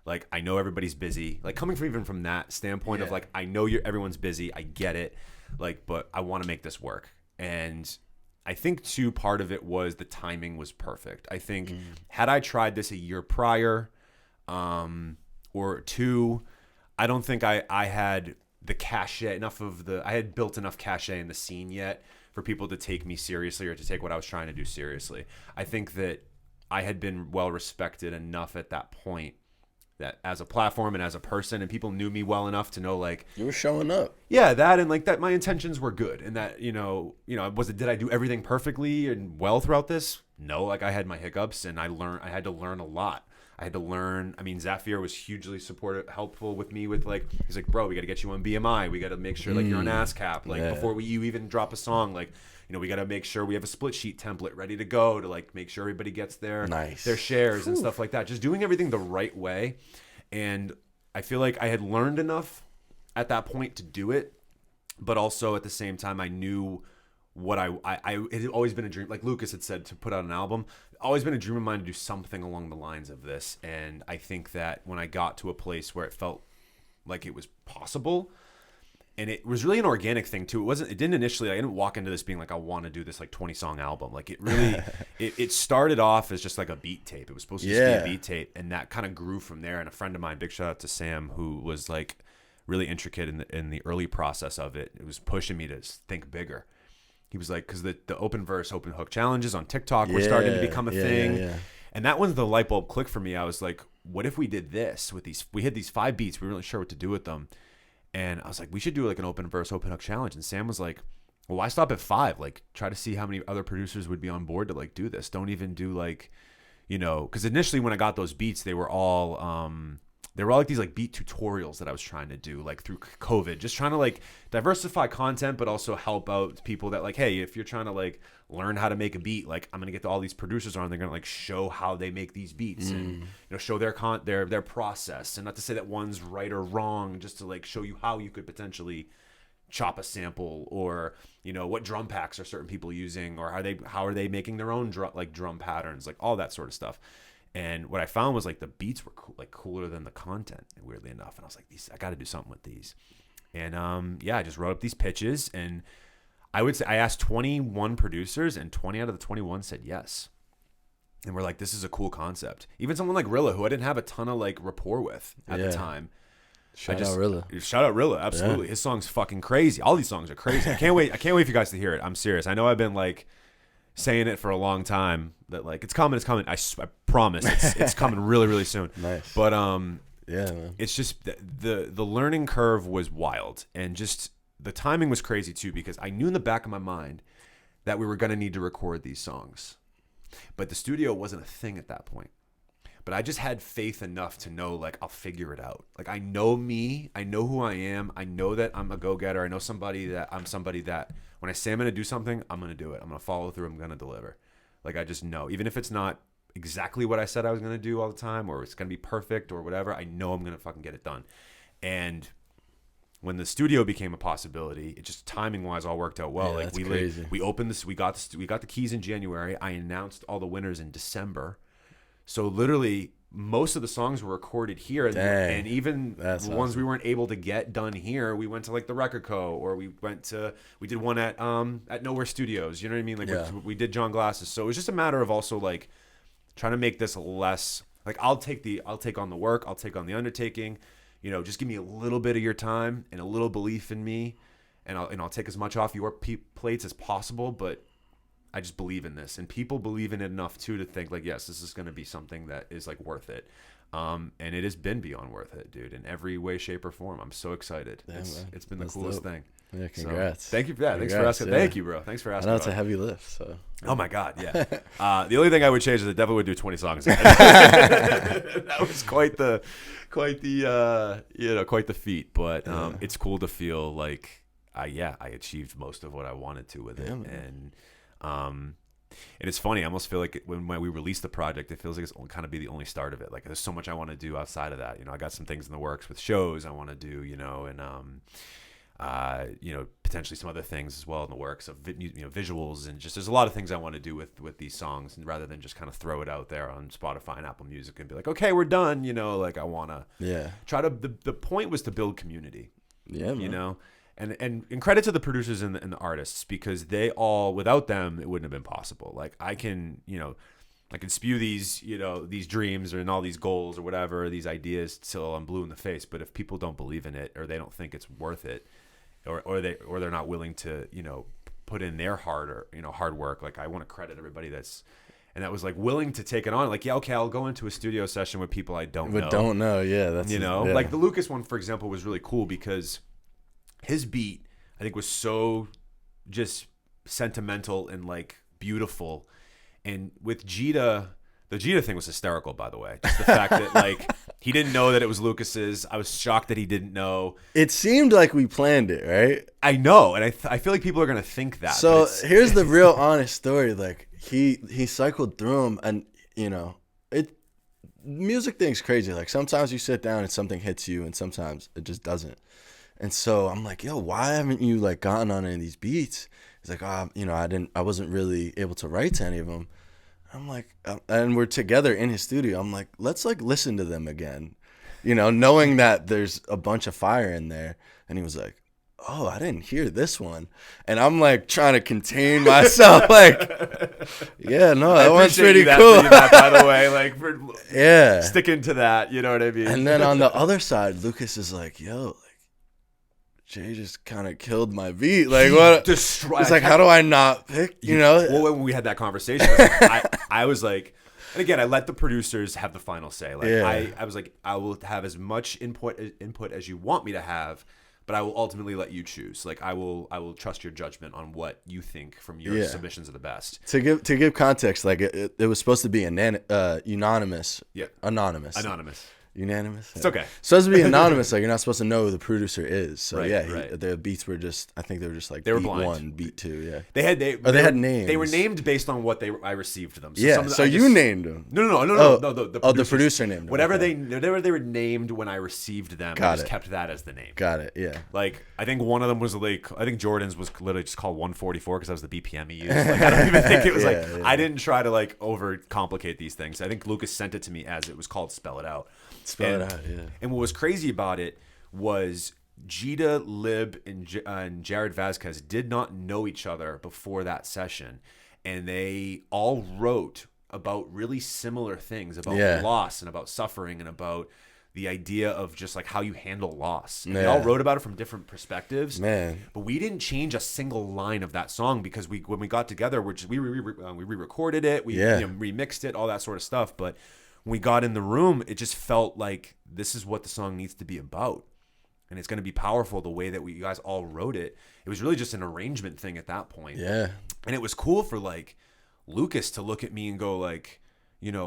Like, I know everybody's busy. Like, coming from even from that standpoint of like, I know everyone's busy. I get it. Like, but I want to make this work. And I think too, part of it was the timing was perfect. I think had I tried this a year prior, or 2, I don't think I had the cachet, I had built enough cachet in the scene yet for people to take me seriously or to take what I was trying to do seriously. I think that I had been well respected enough at that point that as a platform and as a person, and people knew me well enough to know, like, you were showing up. Yeah, that, and like that my intentions were good, and that, you know, did I do everything perfectly and well throughout this? No, like, I had my hiccups, and I had to learn a lot. I mean, Zafir was hugely supportive, helpful with me with, like, he's like, bro, we got to get you on BMI. We got to make sure, like, you're on ASCAP. Like, before you even drop a song, like, you know, we got to make sure we have a split sheet template ready to go to, like, make sure everybody gets their shares and stuff like that. Just doing everything the right way. And I feel like I had learned enough at that point to do it. But also at the same time, I knew what it had always been a dream, like l.ucas had said, to put out an album. Always been a dream of mine to do something along the lines of this. And I think that when I got to a place where it felt like it was possible, and it was really an organic thing too. It didn't initially, I didn't walk into this being like, I want to do this like 20 song album. Like, it really, it started off as just like a beat tape. It was supposed to just be a beat tape, and that kind of grew from there. And a friend of mine, big shout out to Sam, who was like really intricate in the early process of it. It was pushing me to think bigger. he was like, because the open verse, open hook challenges on TikTok were starting to become a thing. Yeah. And that was the light bulb click for me. I was like, what if we did this with these? We had these 5 beats. We weren't really sure what to do with them. And I was like, we should do like an open verse, open hook challenge. And Sam was like, well, why stop at 5? Like, try to see how many other producers would be on board to like do this. Don't even do like, because initially when I got those beats, they were all like these like beat tutorials that I was trying to do like through COVID, just trying to like diversify content, but also help out people that like, hey, if you're trying to like learn how to make a beat, like I'm gonna get all these producers on, they're gonna like show how they make these beats and show their process, and not to say that one's right or wrong, just to like show you how you could potentially chop a sample, or what drum packs are certain people using, or how are they making their own drum patterns, like all that sort of stuff. And what I found was like the beats were cooler than the content, weirdly enough. And I was like, I got to do something with these. And I just wrote up these pitches, and I would say I asked 21 producers, and 20 out of the 21 said yes. And we're like, this is a cool concept. Even someone like Rilla, who I didn't have a ton of like rapport with at the time. Shout out Rilla. Shout out Rilla, absolutely. His song's fucking crazy. All these songs are crazy. I can't wait for you guys to hear it. I'm serious. I know I've been like saying it for a long time that like it's coming. I promise it's coming really, really soon. Nice. But man. It's just the learning curve was wild, and just the timing was crazy too, because I knew in the back of my mind that we were going to need to record these songs, but the studio wasn't a thing at that point. But I just had faith enough to know, like, I'll figure it out. Like, I know me. I know who I am. I know that I'm a go-getter. I know I'm somebody that when I say I'm going to do something, I'm going to do it. I'm going to follow through. I'm going to deliver. Like, I just know. Even if it's not exactly what I said I was going to do all the time, or it's going to be perfect or whatever, I know I'm going to fucking get it done. And when the studio became a possibility, it just timing-wise all worked out well. Yeah, like, crazy. We opened this. We got the keys in January. I announced all the winners in December. So literally, most of the songs were recorded here, and even the ones we weren't able to get done here, we went to like the Record Co. or we did one at Nowhere Studios. You know what I mean? Like we did John Glass's. So it was just a matter of also like trying to make this less like I'll take on the work, I'll take on the undertaking. Just give me a little bit of your time and a little belief in me, and I'll take as much off your plates as possible, but I just believe in this, and people believe in it enough too to think like, yes, this is going to be something that is like worth it. And it has been beyond worth it, dude, in every way, shape, or form. I'm so excited. Damn, it's been the coolest thing. Yeah, congrats. So, thank you. Yeah, thanks for asking. Yeah. Thank you, bro. Thanks for asking. I know it's a heavy lift, so. Oh my God, yeah. The only thing I would change is I definitely would do 20 songs again. That was quite the feat. But it's cool to feel like I achieved most of what I wanted to with it, and it's funny. I almost feel like when we release the project, it feels like it's kind of be the only start of it. Like there's so much I want to do outside of that. I got some things in the works with shows I want to do, and potentially some other things as well in the works of visuals, and just there's a lot of things I want to do with these songs, and rather than just kind of throw it out there on Spotify and Apple Music and be like, okay, we're done. Like I want to try to. The point was to build community. Yeah, man. And credit to the producers and the artists, because they all, without them, it wouldn't have been possible. Like I can spew these, these dreams and all these goals or whatever, these ideas till I'm blue in the face. But if people don't believe in it, or they don't think it's worth it, or they're not willing to, put in their hard work. Like I want to credit everybody that was like willing to take it on. Like, yeah, okay, I'll go into a studio session with people I don't know. But don't know, yeah. That's like the l.ucas one, for example, was really cool because his beat, I think, was so just sentimental and like beautiful. And with Jiida, the Jiida thing was hysterical, by the way. Just the fact that like he didn't know that it was Lucas's. I was shocked that he didn't know. It seemed like we planned it, right? I know, and I feel like people are gonna think that. So here's the real honest story. Like he cycled through them, and music thing's crazy. Like sometimes you sit down and something hits you, and sometimes it just doesn't. And so I'm like, yo, why haven't you like gotten on any of these beats? He's like, I wasn't really able to write to any of them. I'm like, and we're together in his studio. I'm like, let's like listen to them again, knowing that there's a bunch of fire in there. And he was like, oh, I didn't hear this one. And I'm like trying to contain myself. Like, yeah, no, that one's pretty cool. By the way, like, for sticking to that, you know what I mean? And then on the other side, Lucas is like, yo, Jay just kind of killed my beat. Like, what? It's like, how do I not pick, Well, when we had that conversation, I was like, and again, I let the producers have the final say. Like, I was like, I will have as much input as you want me to have, but I will ultimately let you choose. Like, I will trust your judgment on what you think from your submissions are the best. To give context, like it was supposed to be unanimous. Yeah. Anonymous. Unanimous? It's okay. Supposed to be anonymous, like you're not supposed to know who the producer is. So right. The beats were just, I think they were just like they were beat blind. 1, beat 2, yeah. They had names. They were named based on what I received them. So you named them. No. The producer named them. Whatever they were named when I received them, I just kept that as the name. Got it, yeah. Like, I think one of them was like, I think Jordan's was literally just called 144 because that was the BPM he used. Like, I don't even think it was I didn't try to like overcomplicate these things. I think Lucas sent it to me as it was called Spell It Out. Spell It Out, yeah. And what was crazy about it was Jiida, Lib, and Jared Vasquez did not know each other before that session. And they all wrote about really similar things, about loss and about suffering and about the idea of just like how you handle loss. And they all wrote about it from different perspectives. Man. But we didn't change a single line of that song because when we got together, we re-recorded it, we remixed it, all that sort of stuff. But when we got in the room, it just felt like this is what the song needs to be about. And it's going to be powerful the way that you guys all wrote it. It was really just an arrangement thing at that point. Yeah. And it was cool for like Lucas to look at me and go like,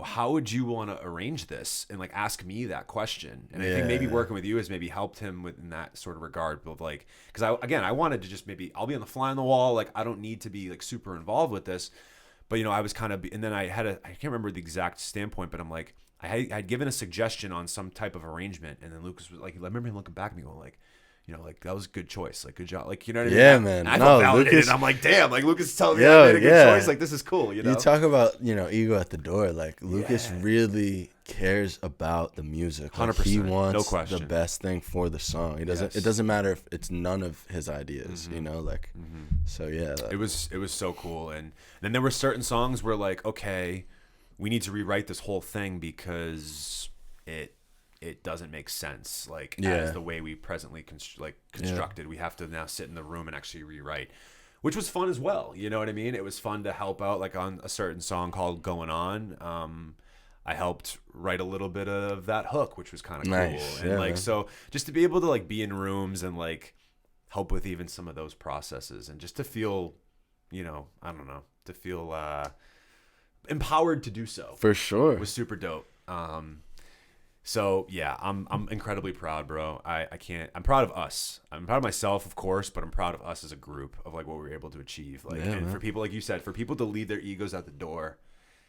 how would you want to arrange this? And like ask me that question. And I think maybe working with you has maybe helped him in that sort of regard of like, because I wanted to just maybe, I'll be on the fly on the wall. Like, I don't need to be like super involved with this. But, I was kind of, and then I can't remember the exact standpoint, but I'm like, I had given a suggestion on some type of arrangement. And then Lucas was like, I remember him looking back at me going like, like that was a good choice. Like, good job. Like, you know what I mean? Yeah, man. And I felt validated. Lucas, I'm like, damn, like Lucas is telling me I made a good choice. Like, this is cool. You talk about, ego at the door. Like, Lucas really cares about the music. Like, 100%. He wants no question. the best thing for the song. It doesn't matter if it's none of his ideas, So yeah. It was so cool. And then there were certain songs where like, okay, we need to rewrite this whole thing because it doesn't make sense, like as the way we presently constructed. We have to now sit in the room and actually rewrite, which was fun as well. You know what I mean? It was fun to help out, like on a certain song called "Going On." I helped write a little bit of that hook, which was kind of cool. And so just to be able to like be in rooms and like help with even some of those processes, and just to feel, I don't know, to feel empowered to do so. For sure, was super dope. So yeah, I'm incredibly proud, bro. I'm proud of us. I'm proud of myself, of course, but I'm proud of us as a group of like what we were able to achieve. Like, and for people, like you said, for people to leave their egos at the door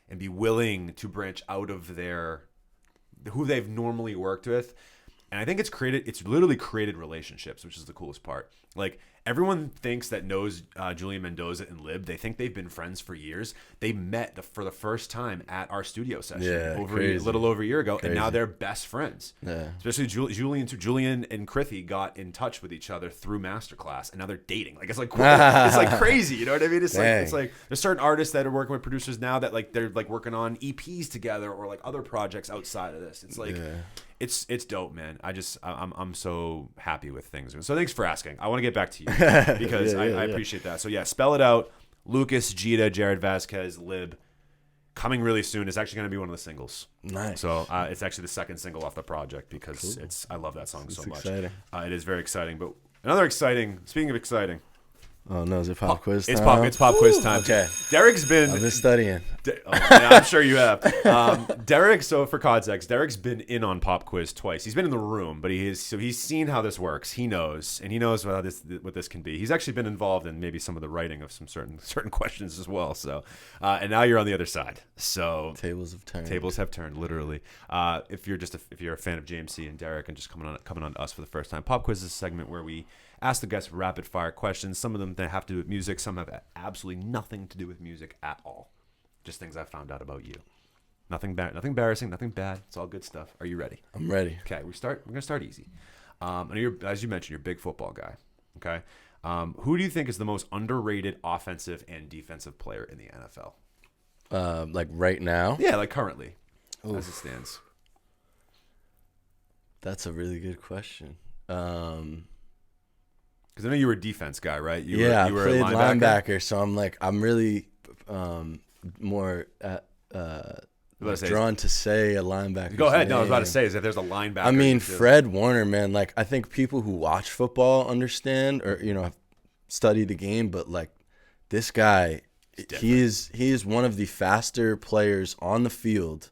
and be willing to branch out of who they've normally worked with. And I think it's literally created relationships, which is the coolest part. Like, everyone thinks that knows Julian Mendoza and Lib. They think they've been friends for years. They met for the first time at our studio session a little over a year ago, and now they're best friends. Yeah. Especially Julian and Crithy got in touch with each other through Masterclass, and now they're dating. Like, it's like cool. It's like crazy. You know what I mean? It's like there's certain artists that are working with producers now that like they're like working on EPs together or like other projects outside of this. It's like. Yeah. It's dope, man. I'm so happy with things. So thanks for asking. I want to get back to you because I appreciate that. So yeah, Spell It Out. Lucas, Jiida, Jared Vasquez, Lib. Coming really soon. It's actually going to be one of the singles. Nice. So it's actually the second single off the project because I love that song so much. Exciting. It is very exciting. But speaking of exciting. Oh no! Is it pop quiz time? It's pop quiz time. Okay. I've been studying. I'm sure you have. Deric. So for context, Deric's been in on pop quiz twice. He's been in the room, but he's seen how this works. He knows, and he knows what this can be. He's actually been involved in maybe some of the writing of some certain questions as well. So, and now you're on the other side. So tables have turned. Tables have turned, literally. If you're a fan of JMC and Deric and just coming on to us for the first time, pop quiz is a segment where we ask the guests rapid fire questions. Some of them that have to do with music. Some have absolutely nothing to do with music at all. Just things I found out about you. Nothing bad, nothing embarrassing, nothing bad. It's all good stuff. Are you ready? I'm ready. Okay, we're gonna start easy. And as you mentioned, you're a big football guy. Okay. Who do you think is the most underrated offensive and defensive player in the NFL? Like right now? Yeah, like currently, as it stands. That's a really good question. Because I know you were a defense guy, right? You I were played a linebacker, so I'm really more drawn to say a linebacker. Go ahead. No, I was about to say is that there's a linebacker. I mean, Fred Warner, man. Like, I think people who watch football understand, or have studied the game, but like this guy, he is one of the faster players on the field,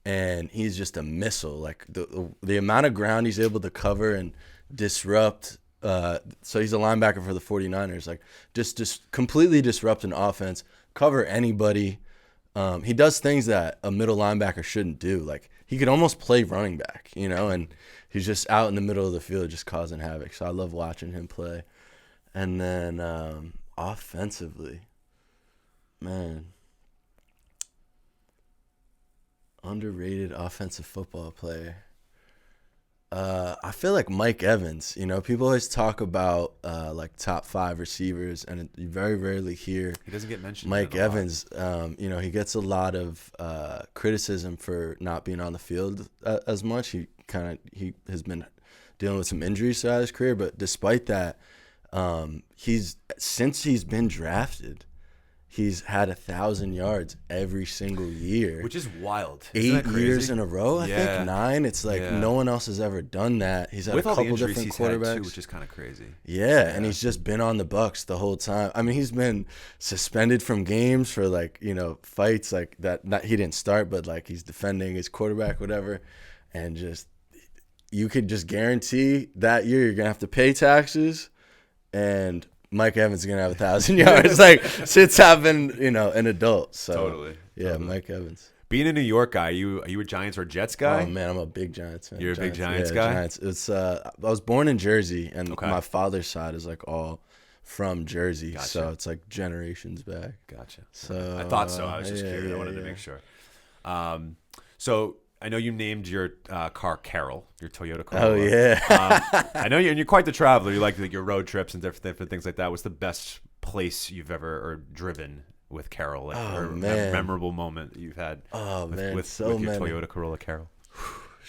and he's just a missile. Like the amount of ground he's able to cover and disrupt. So he's a linebacker for the 49ers. Like just completely disrupt an offense, cover anybody. He does things that a middle linebacker shouldn't do. Like he could almost play running back, and he's just out in the middle of the field just causing havoc. So I love watching him play. And then offensively, man, underrated offensive football player. I feel like Mike Evans. People always talk about like top 5 receivers, and you very rarely hear he doesn't get mentioned. Mike Evans. He gets a lot of criticism for not being on the field as much. He has been dealing with some injuries throughout his career, but despite that, since he's been drafted, he's had 1,000 yards every single year, which is wild. 8 years in a row, I think 9. It's like no one else has ever done that. He's had with a couple all the different he's quarterbacks, had too, which is kind of crazy. Yeah, and he's just been on the Bucs the whole time. I mean, he's been suspended from games for like fights like that. Not he didn't start, but like he's defending his quarterback, whatever, and just you could just guarantee that year you're gonna have to pay taxes, and Mike Evans is gonna have 1,000 yards. Like since I've been, an adult. So totally. Mike Evans. Being a New York guy, are you a Giants or Jets guy? Oh man, I'm a big Giants fan. You're a big Giants guy. Giants. It's I was born in Jersey, and my father's side is like all from Jersey, so it's like generations back. Gotcha. So I thought so. I was just curious. I wanted to make sure. So I know you named your car Carol, your Toyota Corolla. Oh yeah. I know you're quite the traveler. You like your road trips and different things like that. What's the best place you've ever driven with Carol? Or memorable moment that you've had? With your Toyota Corolla Carol.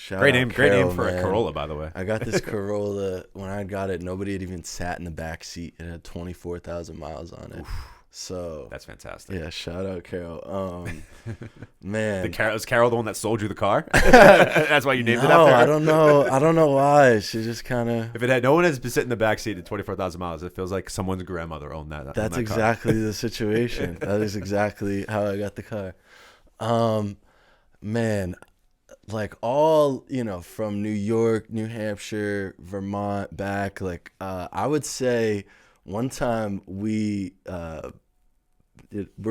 Great name for a Corolla, by the way. I got this Corolla when I got it. Nobody had even sat in the back seat. It had 24,000 miles on it. Oof. So that's fantastic. Yeah, shout out Carol. Man, is Carol the one that sold you the car? That's why you named it after her? I don't know why. She just kind of. If no one has been sitting in the back seat at 24,000 miles, it feels like someone's grandmother owned that. That's exactly the situation. That is exactly how I got the car. Man, like all from New York, New Hampshire, Vermont, back. Like I would say one time we're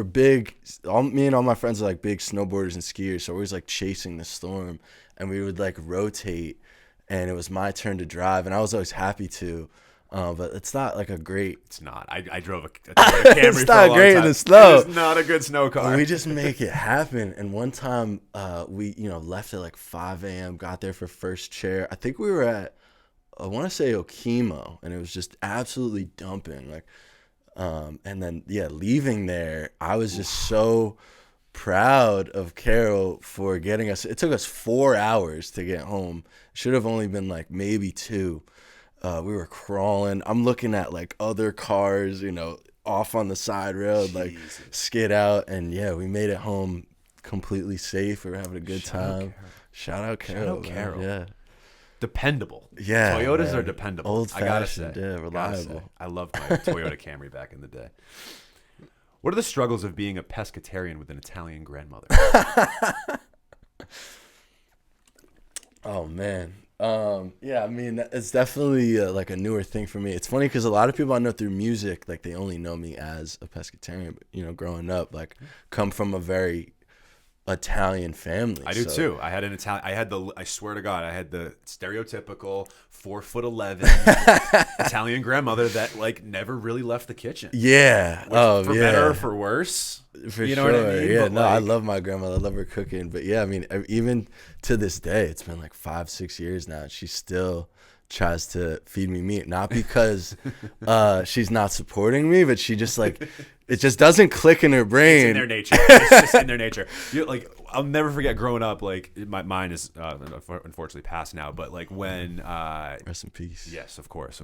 big. Me and all my friends are like big snowboarders and skiers, so we're always like chasing the storm, and we would like rotate, and it was my turn to drive, and I was always happy to. But it's not like a great. It's not. I drove a Camry. It's not great in the snow. It's not a good snow car. We just make it happen. And one time, we left at like 5 a.m. Got there for first chair. I think we were at, I want to say Okemo, and it was just absolutely dumping. Like. And then leaving there, I was just so proud of Carol for getting us. It took us 4 hours to get home. Should have only been like maybe 2. We were crawling. I'm looking at like other cars, off on the side road, like skid out, and we made it home completely safe. We were having a good time. Shout out Carol. Yeah. Dependable. Yeah, Toyotas are dependable. Old-fashioned, reliable. I loved my Toyota Camry back in the day. What are the struggles of being a pescatarian with an Italian grandmother? Oh man, I mean it's definitely like a newer thing for me. It's funny because a lot of people I know through music, like they only know me as a pescatarian. But growing up, like come from a very Italian family. I do too. I had an Italian. I swear to God, I had the stereotypical 4'11" Italian grandmother that like never really left the kitchen. Yeah. For better or for worse. For you know sure. what I mean? Yeah. But I love my grandmother. I love her cooking. But I mean, even to this day, it's been like 5-6 years now. She still tries to feed me meat, not because she's not supporting me, but she just like it just doesn't click in her brain. It's in their nature. It's just in their nature. I'll never forget growing up. Like mine is unfortunately passed now, but like when rest in peace. Yes, of course.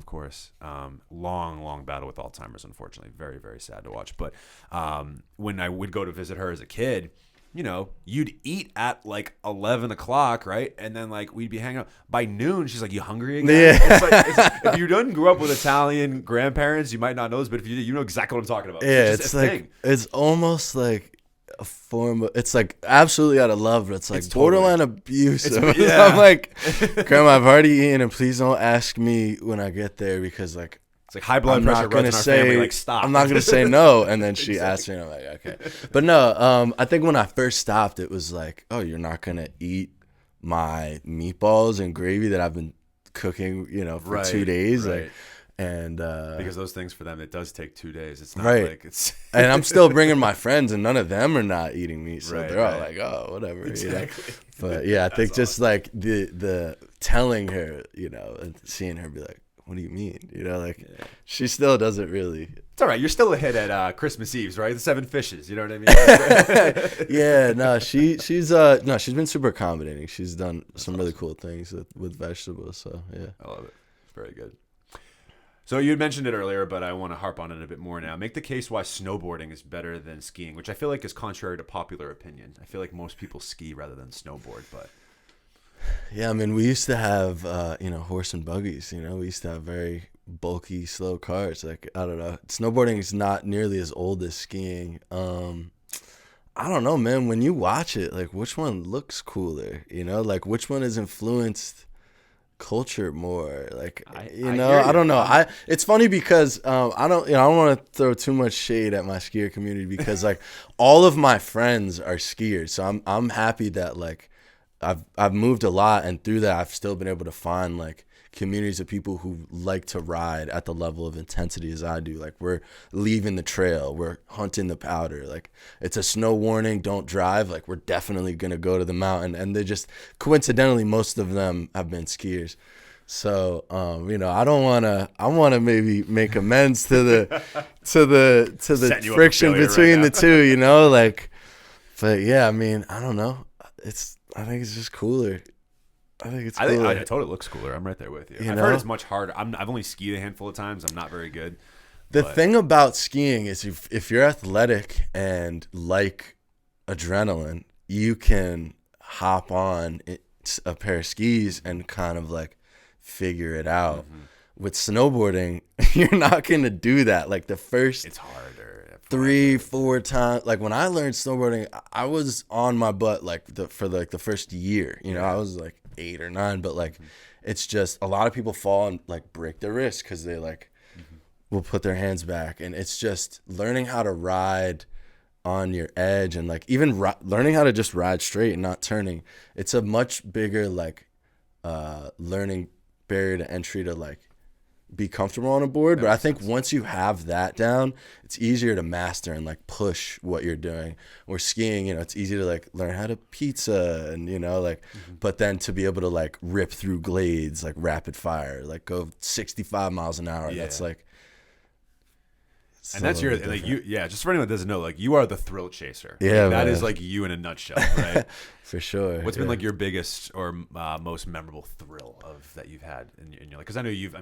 Long battle with Alzheimer's, unfortunately. Very, very sad to watch. But when I would go to visit her as a kid, you know, you'd eat at like 11 o'clock, right? And then like we'd be hanging out. By noon, she's like, "You hungry again?" Yeah. If you didn't grow up with Italian grandparents, you might not know this, but if you know exactly what I'm talking about. Yeah, it's it's just a like thing. it's almost like a form of, it's like absolutely out of love, but it's like It's totally borderline abusive. yeah. I'm like, Grandma, I've already eaten, and please don't ask me when I get there because like It's like high blood pressure runs in our family. Like, stop. I'm not gonna say no, and then she Exactly. asked me, and I'm like, okay. But no, I think when I first stopped, it was like, oh, you're not gonna eat my meatballs and gravy that I've been cooking, you know, for 2 days, right. like, and Because those things for them, it does take 2 days. It's not right. like it's. And I'm still bringing my friends, and none of them are not eating meat, so Right, they're all right. like, oh, whatever. Exactly. You know? But yeah, I think just like the telling her, you know, and seeing her be like, what do you mean? You know, like she still doesn't really. It's all right. You're still a hit at Christmas Eves, right? The 7 fishes. You know what I mean? Yeah, no, she's been super accommodating. She's done some really cool things with vegetables. So yeah, I love it. It's very good. So you had mentioned it earlier, but I want to harp on it a bit more now. Make the case why snowboarding is better than skiing, which I feel like is contrary to popular opinion. I feel like most people ski rather than snowboard, but yeah. I mean, we used to have horse and buggies. You know, we used to have very bulky, slow cars. Like I don't know, snowboarding is not nearly as old as skiing. I don't know, man. When you watch it, like which one looks cooler? You know, like which one has influenced culture more? Like I don't know. It's funny because I don't want to throw too much shade at my skier community because like all of my friends are skiers, so I'm happy that like I've moved a lot, and through that I've still been able to find like communities of people who like to ride at the level of intensity as I do. Like we're leaving the trail, we're hunting the powder, like it's a snow warning, don't drive, like we're definitely gonna go to the mountain. And they just coincidentally, most of them have been skiers. So I want to maybe make amends to the friction between the two, you know, like. But yeah, I mean, I don't know, I think it's just cooler. I think it's cooler. I totally looks cooler. I'm right there with you. I've heard it's much harder. I've only skied a handful of times. I'm not very good. The thing about skiing is if you're athletic and like adrenaline, you can hop on a pair of skis and kind of like figure it out. Mm-hmm. With snowboarding, you're not going to do that. Like the first it's harder. 3-4 times. Like when I learned snowboarding, I was on my butt for the first year. You know, I was like 8 or 9, but like it's just a lot of people fall and like break their wrist because they like will put their hands back, and it's just learning how to ride on your edge and like even learning how to just ride straight and not turning. It's a much bigger like learning barrier to entry to like be comfortable on a board. But I think once you have that down, it's easier to master and like push what you're doing. Or skiing, you know, it's easy to like learn how to pizza and, you know, like, but then to be able to like rip through glades, like rapid fire, like go 65 miles an hour. Yeah. That's like, and that's your, like you, just for anyone that doesn't know, like you are the thrill chaser. Yeah. Like, that is like you in a nutshell, right? For sure. What's been like your biggest or most memorable thrill of that you've had in your life? Because I know you've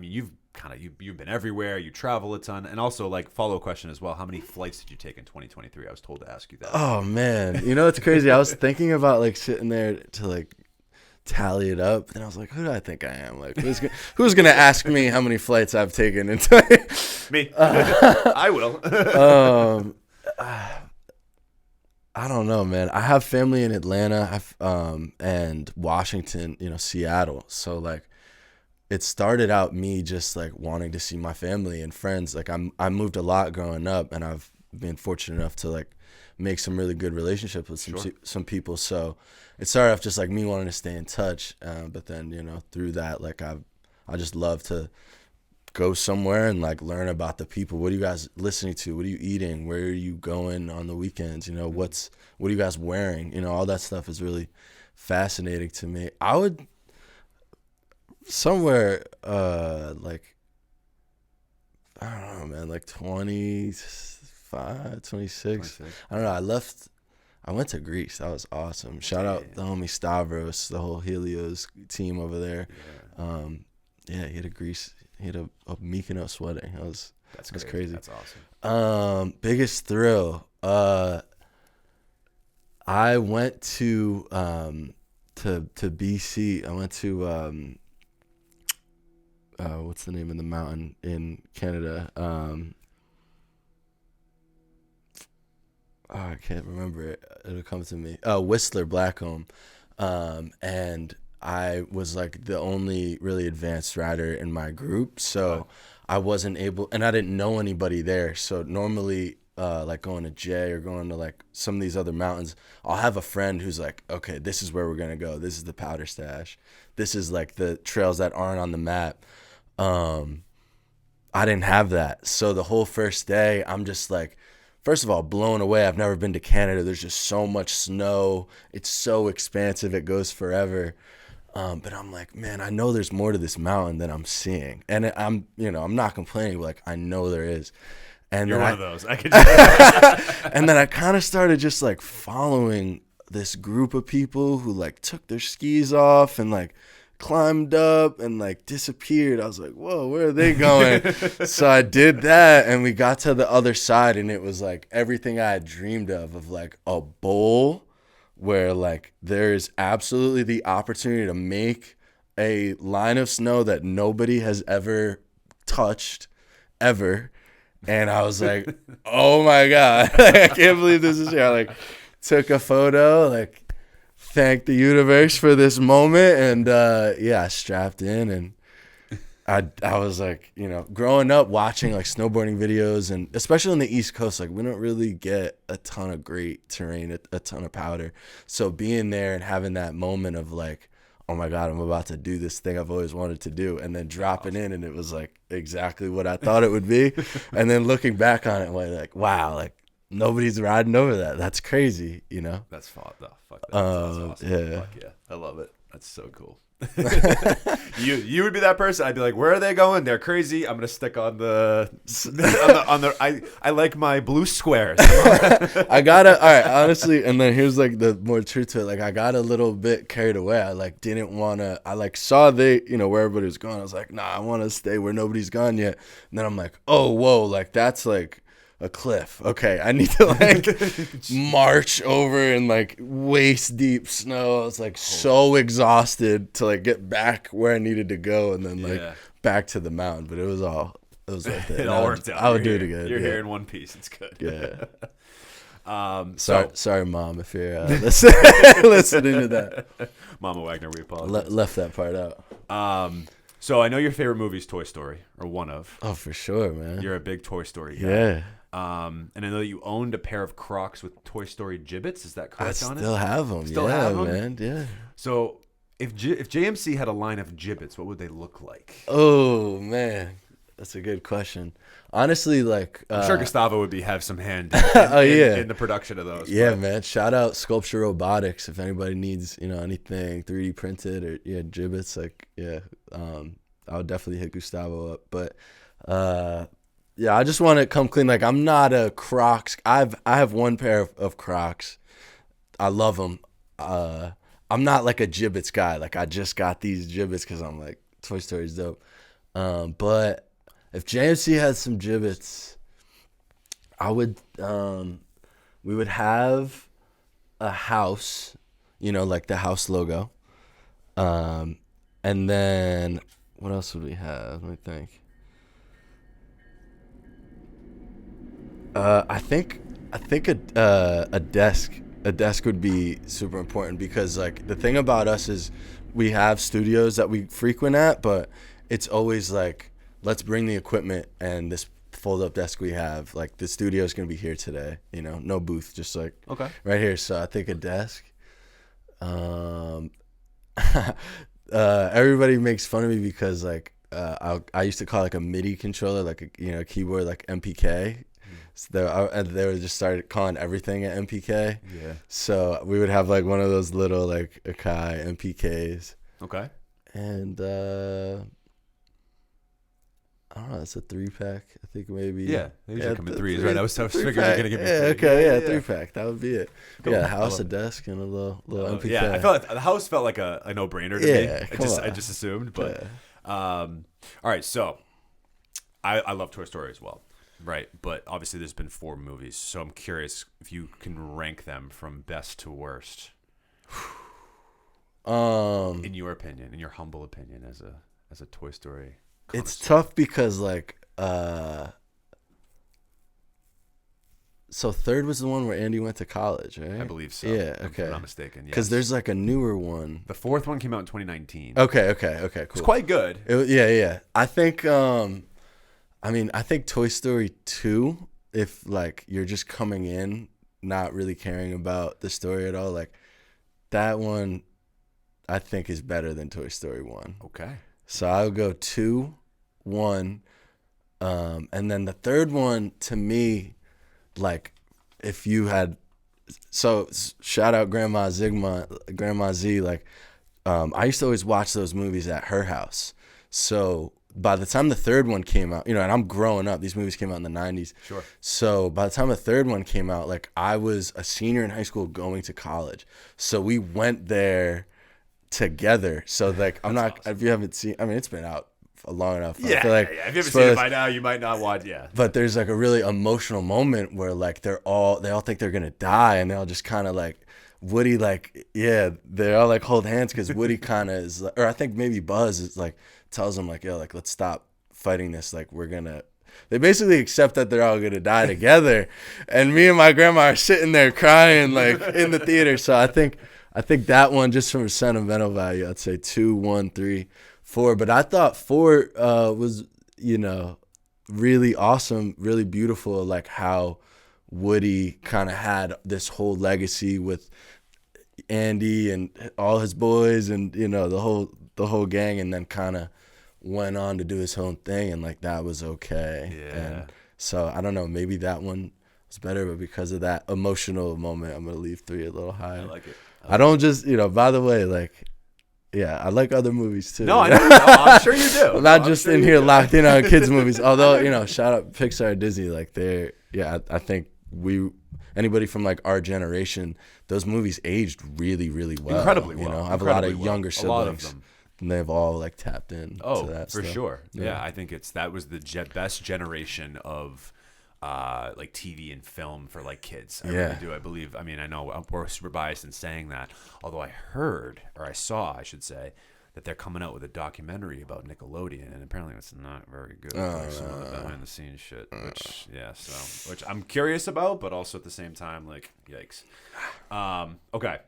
been everywhere, you travel a ton, and also like follow question as well. How many flights did you take in 2023? I was told to ask you that. Oh man, you know it's crazy. I was thinking about like sitting there to like tally it up, and I was like, who do I think I am? Like who's gonna ask me how many flights I've taken? Me. I will. I don't know, man. I have family in Atlanta, and Washington, you know, Seattle. So like, it started out me just like wanting to see my family and friends. Like I moved a lot growing up, and I've been fortunate enough to like make some really good relationships with some people. So it started off just like me wanting to stay in touch, but then, you know, through that, like I just love to go somewhere and like learn about the people. What are you guys listening to? What are you eating? Where are you going on the weekends? You know, what are you guys wearing? You know, all that stuff is really fascinating to me. I would somewhere like, I don't know, man, like 25, 26. I don't know. I went to Greece. That was awesome. Shout out the homie Stavros, the whole Helios team over there. Yeah, he had a Mykonos wedding. That's crazy. That's awesome. Biggest thrill. I went to BC. I went to what's the name of the mountain in Canada? I can't remember it. It'll come to me. Whistler Blackcomb. And I was like the only really advanced rider in my group, so I wasn't able, and I didn't know anybody there. So normally, like going to Jay or going to like some of these other mountains, I'll have a friend who's like, okay, this is where we're gonna go. This is the powder stash. This is like the trails that aren't on the map. I didn't have that, so the whole first day, I'm just like, first of all, blown away. I've never been to Canada. There's just so much snow. It's so expansive. It goes forever. But I'm like, man, I know there's more to this mountain than I'm seeing. And I'm not complaining. Like, I know there is. And You're then one of those. I could just... And then I kind of started just like following this group of people who like took their skis off and like climbed up and like disappeared. I was like, whoa, where are they going? So I did that, and we got to the other side, and it was like everything I had dreamed of like a bowl where like there's absolutely the opportunity to make a line of snow that nobody has ever touched ever. And I was like, oh my God, I can't believe this is here. I like took a photo, like thanked the universe for this moment, and I strapped in, and I was like, growing up watching like snowboarding videos, and especially on the East Coast, like we don't really get a ton of great terrain, a ton of powder. So being there and having that moment of like, oh my God, I'm about to do this thing I've always wanted to do, and then dropping in, and it was like exactly what I thought it would be. And then looking back on it, like, wow, like nobody's riding over that. That's crazy, That's fuck that. That's awesome. Yeah. Fuck yeah. I love it. That's so cool. you would be that person. I'd be like, where are they going? They're crazy. I'm gonna stick on the I like my blue squares. I gotta, all right, honestly, and then here's like the more truth to it. Like I got a little bit carried away. I like didn't want to, I like saw where everybody was going. I was like, nah, I want to stay where nobody's gone yet. And then I'm like, oh, whoa, like that's like a cliff. Okay, I need to like march over in like waist deep snow. I was like so exhausted to like get back where I needed to go, and then like back to the mountain. But it was worth it. It all worked out. I would do it again. You're here in one piece. It's good. Yeah. Sorry, Mom, if you're listening to that. Mama Wagner, we apologize. Left that part out. So I know your favorite movie is Toy Story, or one of. Oh, for sure, man. You're a big Toy Story guy. Yeah. And I know that you owned a pair of Crocs with Toy Story gibbets. Is that correct? I still have them. Still have them? Man. Yeah. So if JMC had a line of gibbets, what would they look like? Oh man, that's a good question. Honestly, like I'm sure Gustavo would have some hand in the production of those. Yeah, man. Shout out Sculpture Robotics if anybody needs anything 3D printed or gibbets. Like I would definitely hit Gustavo up. But I just want to come clean. Like I'm not a Crocs. I have one pair of Crocs. I love them. I'm not like a gibbets guy. Like I just got these gibbets because I'm like Toy Story's dope. But if JMC had some gibbets, I would. We would have a house, like the house logo. And then what else would we have? Let me think. I think a desk. A desk would be super important because like the thing about us is we have studios that we frequent at, but it's always like, let's bring the equipment and this fold up desk we have. Like the studio is gonna be here today, no booth, just like right here. So I think a desk. Everybody makes fun of me because like I used to call like a MIDI controller like a keyboard like MPK. So they would just started calling everything an MPK. Yeah. So we would have like one of those little like Akai MPKs. Okay. And I don't know. It's a 3-pack. I think maybe. Yeah, they usually come in threes, right? I was figuring you're pack. gonna give me Yeah, three. okay, Yeah, 3-pack. That would be it. Cool. Yeah, a I house, love a it. desk, and a little MPK. Yeah, I felt the house felt like a no-brainer to Yeah, me. I just assumed, but all right. So I love Toy Story as well, right? But obviously, there's been 4 movies, so I'm curious if you can rank them from best to worst. In your opinion, in your humble opinion, as a Toy Story connoisseur. It's tough because like so third was the one where Andy went to college, right? I believe so. Yeah, If okay. I'm not mistaken. Because there's like a newer one. The 4th one came out in 2019. Okay, cool. It's quite good. Yeah. I think I think Toy Story 2, if like you're just coming in not really caring about the story at all, like that one I think is better than Toy Story 1. Okay. So I'll go 2, 1, and then the third one to me, like if you had, so shout out Grandma Z, like I used to always watch those movies at her house. So by the time the third one came out, and I'm growing up, these movies came out in the 90s. Sure. So by the time the third one came out, like I was a senior in high school going to college. So we went there together. So like awesome. If you haven't seen, it's been out long enough. Yeah, I feel like if you haven't seen it by now, you might not watch. Yeah, but there's like a really emotional moment where like they all think they're gonna die, and they all just kind of like Woody, like they all like hold hands because Woody kind of is, or I think maybe Buzz is like tells them like, yo, like let's stop fighting this, like we're gonna. They basically accept that they're all gonna die together, and me and my grandma are sitting there crying like in the theater. So I think that one, just from a sentimental value, I'd say 2, 1, 3, 4. But I thought 4 was, really awesome, really beautiful, like how Woody kind of had this whole legacy with Andy and all his boys and, the whole gang, and then kind of went on to do his own thing, and like that was okay. Yeah. And so I don't know, maybe that one was better, but because of that emotional moment, I'm gonna leave 3 a little higher. I like it. I don't just, by the way, like, yeah, I like other movies too. No, I know. I'm sure you do. I'm not just in here locked in on kids' movies. Although, shout out Pixar, Disney, like I think anybody from like our generation, those movies aged really, really well. Incredibly well. I have a lot of younger siblings. A lot of them. And they've all like tapped in to that for stuff. sure. Yeah, I think that was the best generation of like TV and film for like kids. I really do. I believe. I mean, I know we're super biased in saying that. Although I heard, or I saw, I should say, that they're coming out with a documentary about Nickelodeon, and apparently it's not very good. Like some of the behind the scenes shit. Which I'm curious about, but also at the same time, like, yikes. Okay,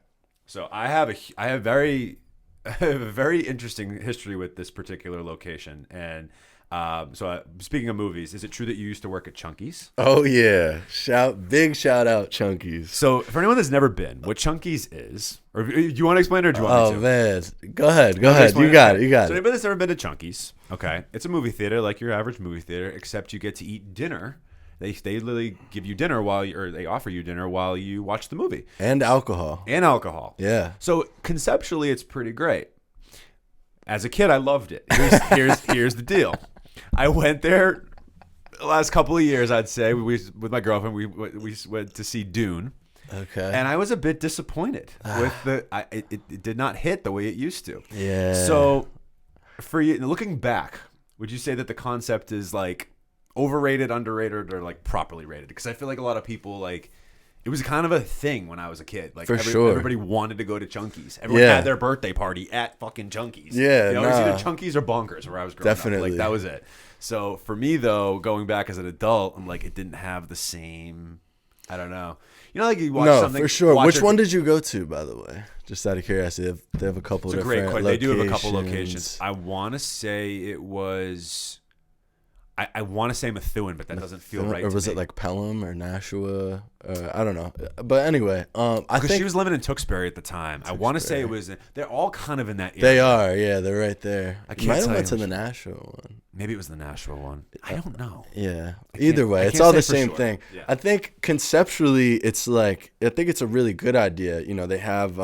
so I have a very interesting history with this particular location, and speaking of movies, is it true that you used to work at Chunky's? Oh yeah, big shout out Chunky's. So for anyone that's never been, what Chunky's is, or do you want to explain it, or do you want me to? Oh man, go ahead. You got it. So anybody that's ever been to Chunky's, okay, it's a movie theater like your average movie theater, except you get to eat dinner. They literally give you dinner they offer you dinner while you watch the movie. And alcohol. Yeah. So conceptually, it's pretty great. As a kid, I loved it. Here's the deal. I went there the last couple of years, I'd say, with my girlfriend. We went to see Dune. Okay. And I was a bit disappointed with it did not hit the way it used to. Yeah. So for you, looking back, would you say that the concept is like overrated, underrated, or like properly rated? Because I feel like a lot of people like it was kind of a thing when I was a kid. Like sure. Everybody wanted to go to Chunky's. Everyone had their birthday party at fucking Chunky's. Yeah, it was either Chunky's or Bonkers where I was growing Definitely. up. Like that was it. So for me though, going back as an adult, I'm like it didn't have the same. I don't know. Like you watch something. No, for sure. Which one did you go to, by the way? Just out of curiosity, they have a couple. It's a different great question. They do have a couple locations. locations. I want to say it was. I want to say Methuen, but that doesn't feel right. Or was it like Pelham or Nashua? I don't know. But anyway, I think she was living in Tewksbury at the time. I want to say it was. They're all kind of in that area. They are. Yeah, they're right there. I can't tell went to you the Nashua one. Maybe it was the Nashua one. I don't know. Yeah. Either way, it's all the same thing. Yeah. I think conceptually, it's like I think it's a really good idea. They have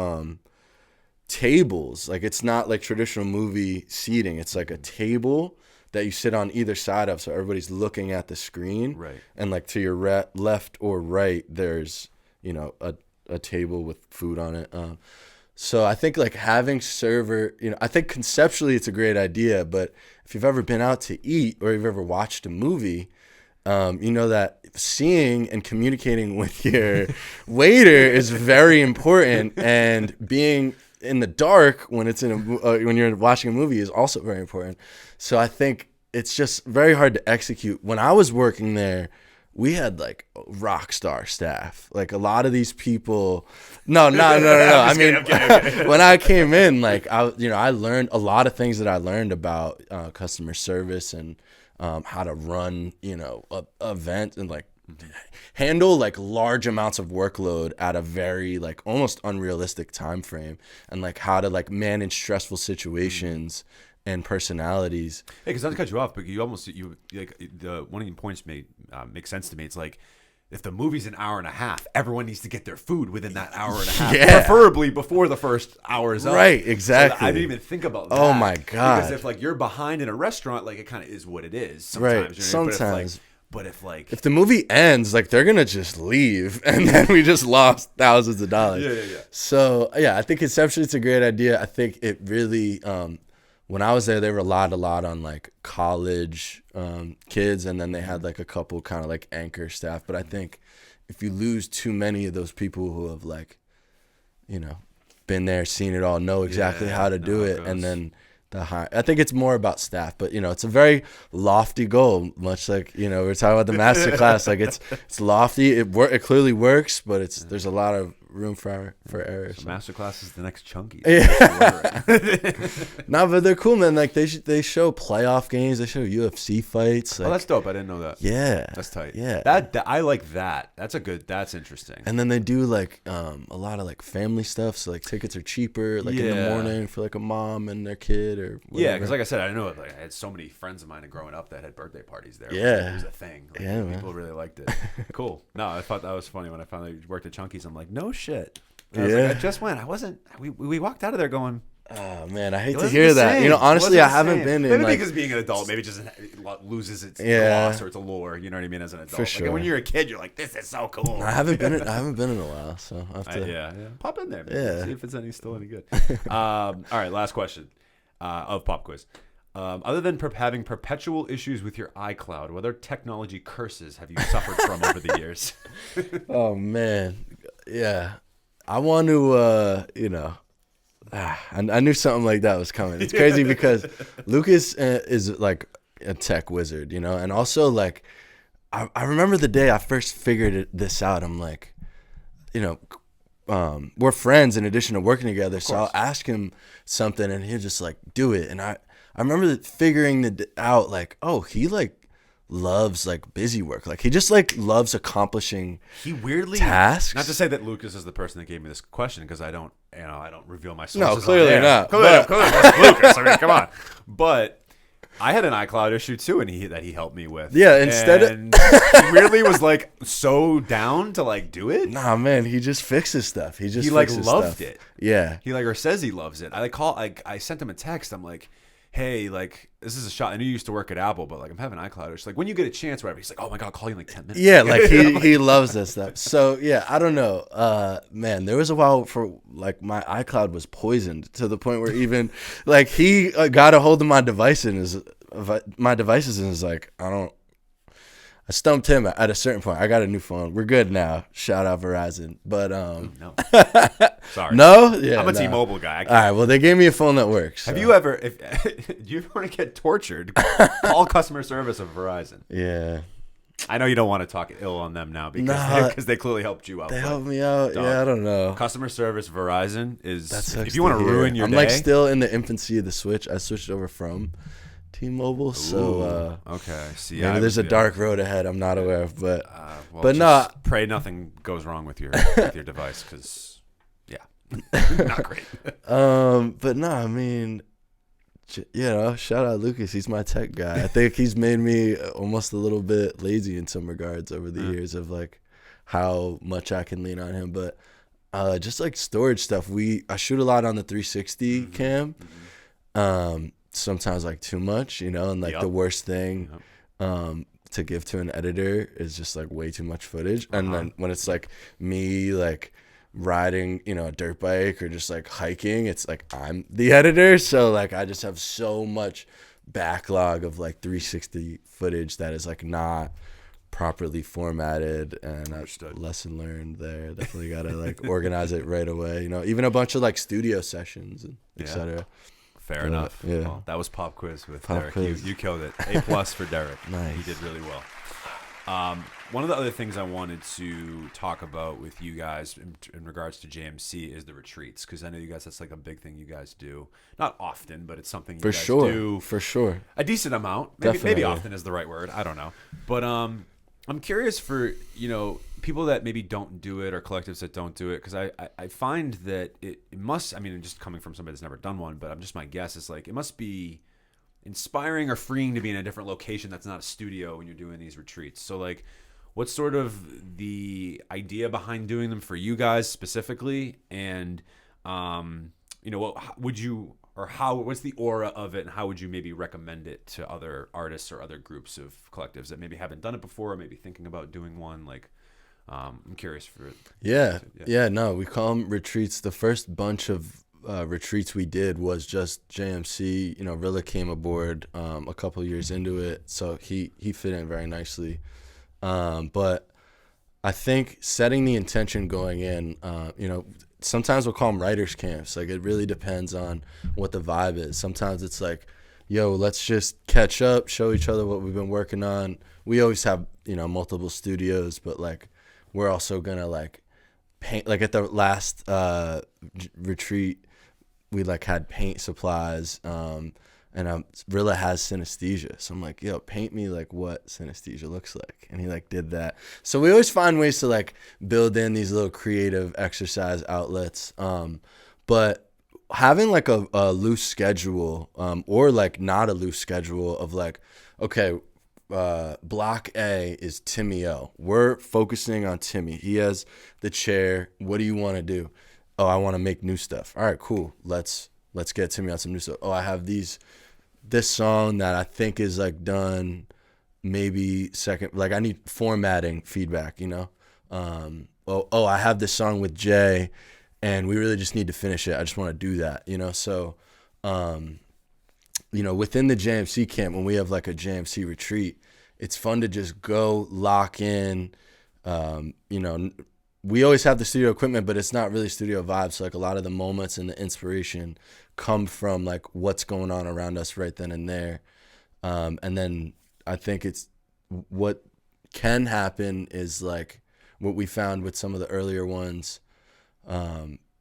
tables. Like it's not like traditional movie seating. It's like a table that you sit on either side of, so everybody's looking at the screen. Right. And like to your left or right, there's, you know, a table with food on it. So I think like having server, you know, I think conceptually it's a great idea, but if you've ever been out to eat or you've ever watched a movie, you know that seeing and communicating with your waiter is very important, and being in the dark when it's when you're watching a movie is also very important. So I think it's just very hard to execute. When I was working there, we had like rock star staff. Like a lot of these people. No. I mean, okay. When I came in, like I learned a lot of things that I learned about customer service and how to run, you know, a event and like handle like large amounts of workload at a very like almost unrealistic time frame, and like how to like manage stressful situations and personalities. Hey, because not to cut you off, but you like the one of your points makes sense to me. It's like, if the movie's an hour and a half, everyone needs to get their food within that hour and a half, preferably before the first hour is up. Right, exactly. So I didn't even think about that. Oh my god! Because if like you're behind in a restaurant, like it kind of is what it is. Sometimes, right. You know, sometimes. But if the movie ends, like they're gonna just leave, and then we just lost thousands of dollars. Yeah. So yeah, I think conceptually it's a great idea. I think it really. When I was there, they relied a lot on like college kids, and then they had like a couple kind of like anchor staff. But I think if you lose too many of those people who have like, you know, been there, seen it all, know exactly how to do it, and then I think it's more about staff. But you know, it's a very lofty goal, much like, you know, we were talking about the master class. Like it's lofty. It clearly works, but there's a lot of room for error. So masterclass is the next chunky. Yeah. No, but they're cool, man. Like they show playoff games. They show UFC fights. Like, oh, that's dope. I didn't know that. Yeah, that's tight. Yeah, that I like that. That's interesting. And then they do like a lot of like family stuff. So like tickets are cheaper, like in the morning for like a mom and their kid or whatever. Yeah, because like I said, I know like I had so many friends of mine growing up that had birthday parties there. Yeah, it was a thing. Like, yeah, people really liked it. Cool. No, I thought that was funny when I finally worked at Chunky's. I'm like, no shit. I just went. I wasn't. We walked out of there going, oh man, I hate to hear that. You know, honestly, I haven't been in. Maybe like, because being an adult, maybe just loses its gloss or its allure. You know what I mean? As an adult, for sure. Like, when you're a kid, you're like, this is so cool. I haven't been in a while, so I have to. Pop in there. Yeah. See if it's still any good. All right, last question of Pop Quiz. Other than having perpetual issues with your iCloud, what other technology curses have you suffered from over the years? Oh man, yeah. I want to, you know, I knew something like that was coming. It's crazy because Lucas is like a tech wizard, you know, and also like I remember the day I first figured this out. I'm like, you know, we're friends in addition to working together, so I'll ask him something and he'll just like do it. And I remember figuring out like, oh, he like loves like busy work. Like he just like loves accomplishing tasks. Not to say that Lucas is the person that gave me this question, because I don't reveal my sources. No, clearly not. Clearly, that's Lucas. I mean, come on. But I had an iCloud issue too, and he helped me with. Yeah, he weirdly was like so down to like do it. Nah, man, he just fixes stuff. He like loved it. Yeah, he like or says he loves it. I sent him a text. I'm like, hey, like, this is a shot. I knew you used to work at Apple, but like, I'm having iCloud. It's like, when you get a chance, whatever. He's like, oh my God, I'll call you in like 10 minutes. Yeah, like he loves that stuff. So yeah, I don't know. Man, there was a while for like my iCloud was poisoned to the point where even like he got a hold of my devices and is like, I stumped him at a certain point. I got a new phone. We're good now. Shout out Verizon. But no. Sorry. No? Yeah. I'm a T-Mobile guy. All right, well they gave me a phone that works. Have you ever do you ever want to get tortured, call customer service of Verizon. Yeah. I know you don't want to talk ill on them now because they clearly helped you out. They helped me out. Yeah, I don't know. Customer service Verizon is if you want to ruin your day. I'm like still in the infancy of the switch. I switched over from T-Mobile, so okay. See, maybe there's a dark road ahead I'm not aware of, but no. Pray nothing goes wrong with your device, because not great. But no, I mean, you know, shout out Lucas. He's my tech guy. I think he's made me almost a little bit lazy in some regards over the years of like how much I can lean on him. But just like storage stuff, I shoot a lot on the 360 cam. sometimes like too much, you know, and like the worst thing to give to an editor is just like way too much footage. And then when it's like me like riding, you know, a dirt bike or just like hiking, it's like I'm the editor, so like I just have so much backlog of like 360 footage that is like not properly formatted. And lesson learned there. Definitely gotta like organize it right away, you know, even a bunch of like studio sessions and etc. Fair enough. Yeah. Well, that was Pop Quiz with Pop Deric. Quiz. You killed it. A+ for Deric. Nice. He did really well. One of the other things I wanted to talk about with you guys in regards to JMC is the retreats, because I know you guys, that's like a big thing you guys do. Not often, but it's something you guys do. For sure. A decent amount. Maybe often is the right word. I don't know. But I'm curious for, you know, people that maybe don't do it or collectives that don't do it, because I find that it must, I mean, just coming from somebody that's never done one, but my guess is like it must be inspiring or freeing to be in a different location that's not a studio when you're doing these retreats. So like, what's sort of the idea behind doing them for you guys specifically? And, you know, what would you, or what's the aura of it, and how would you maybe recommend it to other artists or other groups of collectives that maybe haven't done it before, or maybe thinking about doing one? Like, I'm curious for it. Yeah, no, we call them retreats. The first bunch of retreats we did was just JMC. You know, Rilla came aboard a couple years into it, so he fit in very nicely. But I think setting the intention going in, you know, sometimes we'll call them writers' camps. Like, it really depends on what the vibe is. Sometimes it's like, yo, let's just catch up, show each other what we've been working on. We always have, you know, multiple studios, but like, we're also gonna like paint. Like at the last retreat, we like had paint supplies, and Rilla has synesthesia, so I'm like, yo, paint me like what synesthesia looks like, and he like did that. So we always find ways to like build in these little creative exercise outlets, but having like a loose schedule, or like not a loose schedule of like, okay, block A is Timi O. We're focusing on Timi. He has the chair. What do you want to do? Oh, I want to make new stuff. All right, cool. Let's get Timi on some new stuff. Oh, I have this song that I think is like done maybe second. Like, I need formatting feedback, you know? Oh, I have this song with Jay and we really just need to finish it. I just want to do that, you know? So, you know, within the JMC camp, when we have like a JMC retreat, it's fun to just go lock in. You know, we always have the studio equipment, but it's not really studio vibes. So like a lot of the moments and the inspiration come from like what's going on around us right then and there. And then I think it's what can happen is like what we found with some of the earlier ones,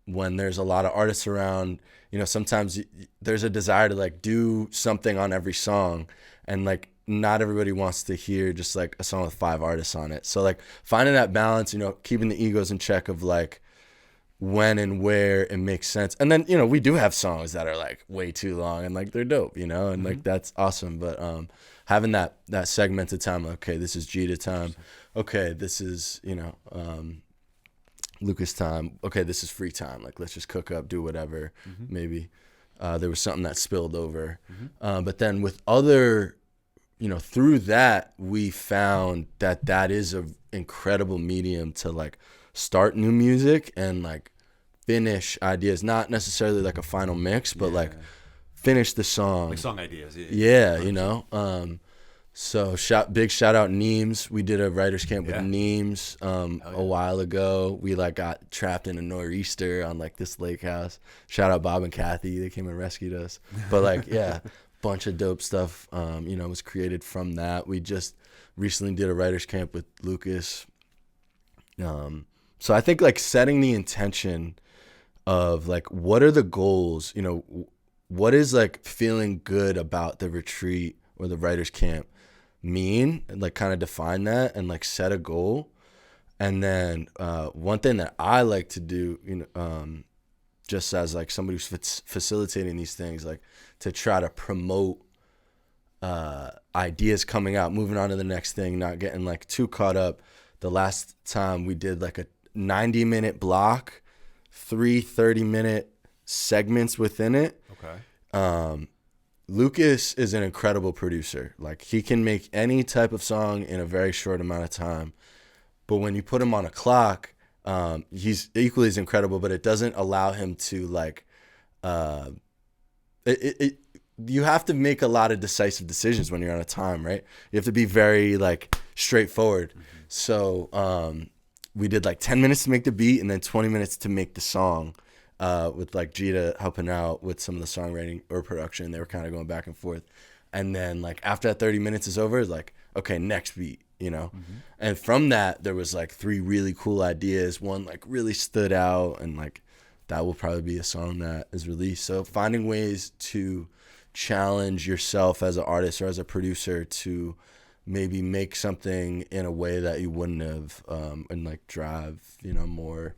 when there's a lot of artists around, you know, sometimes there's a desire to like do something on every song, and like not everybody wants to hear just like a song with 5 artists on it. So like finding that balance, you know, keeping the egos in check of like when and where it makes sense. And then, you know, we do have songs that are like way too long and like they're dope, you know, and like that's awesome. But having that segmented time, like, okay, this is Jiida time. Okay, this is, you know, l.ucas time. Okay, this is free time. Like, let's just cook up, do whatever. Maybe there was something that spilled over. But then with other, you know, through that, we found that is an incredible medium to like start new music and like finish ideas. Not necessarily like a final mix, but like finish the song. Like song ideas. Yeah, you know. So big shout out Neems. We did a writers camp with Neems a while ago. We like got trapped in a nor'easter on like this lake house. Shout out Bob and Kathy. They came and rescued us. But like, yeah, bunch of dope stuff, you know, was created from that. We just recently did a writers camp with l.ucas. So I think like setting the intention of like, what are the goals, you know, what is like feeling good about the retreat or the writers camp mean, and like kind of define that and like set a goal. And then one thing that I like to do, you know, just as like somebody who's facilitating these things, like to try to promote ideas coming out, moving on to the next thing, not getting like too caught up. The last time we did like a 90-minute block, 3 30-minute segments within it. Okay. Lucas is an incredible producer. Like, he can make any type of song in a very short amount of time. But when you put him on a clock, he's equally as incredible, but it doesn't allow him to, like, you have to make a lot of decisive decisions when you're on a time, right? You have to be very, like, straightforward. Mm-hmm. So we did like 10 minutes to make the beat and then 20 minutes to make the song, with like Jiida helping out with some of the songwriting or production. They were kind of going back and forth. And then, like, after that 30 minutes is over, it's like, okay, next beat, you know? Mm-hmm. And from that, there was like 3 really cool ideas. One, like, really stood out, and, like, that will probably be a song that is released. So finding ways to challenge yourself as an artist or as a producer to maybe make something in a way that you wouldn't have, and, like, drive, you know, more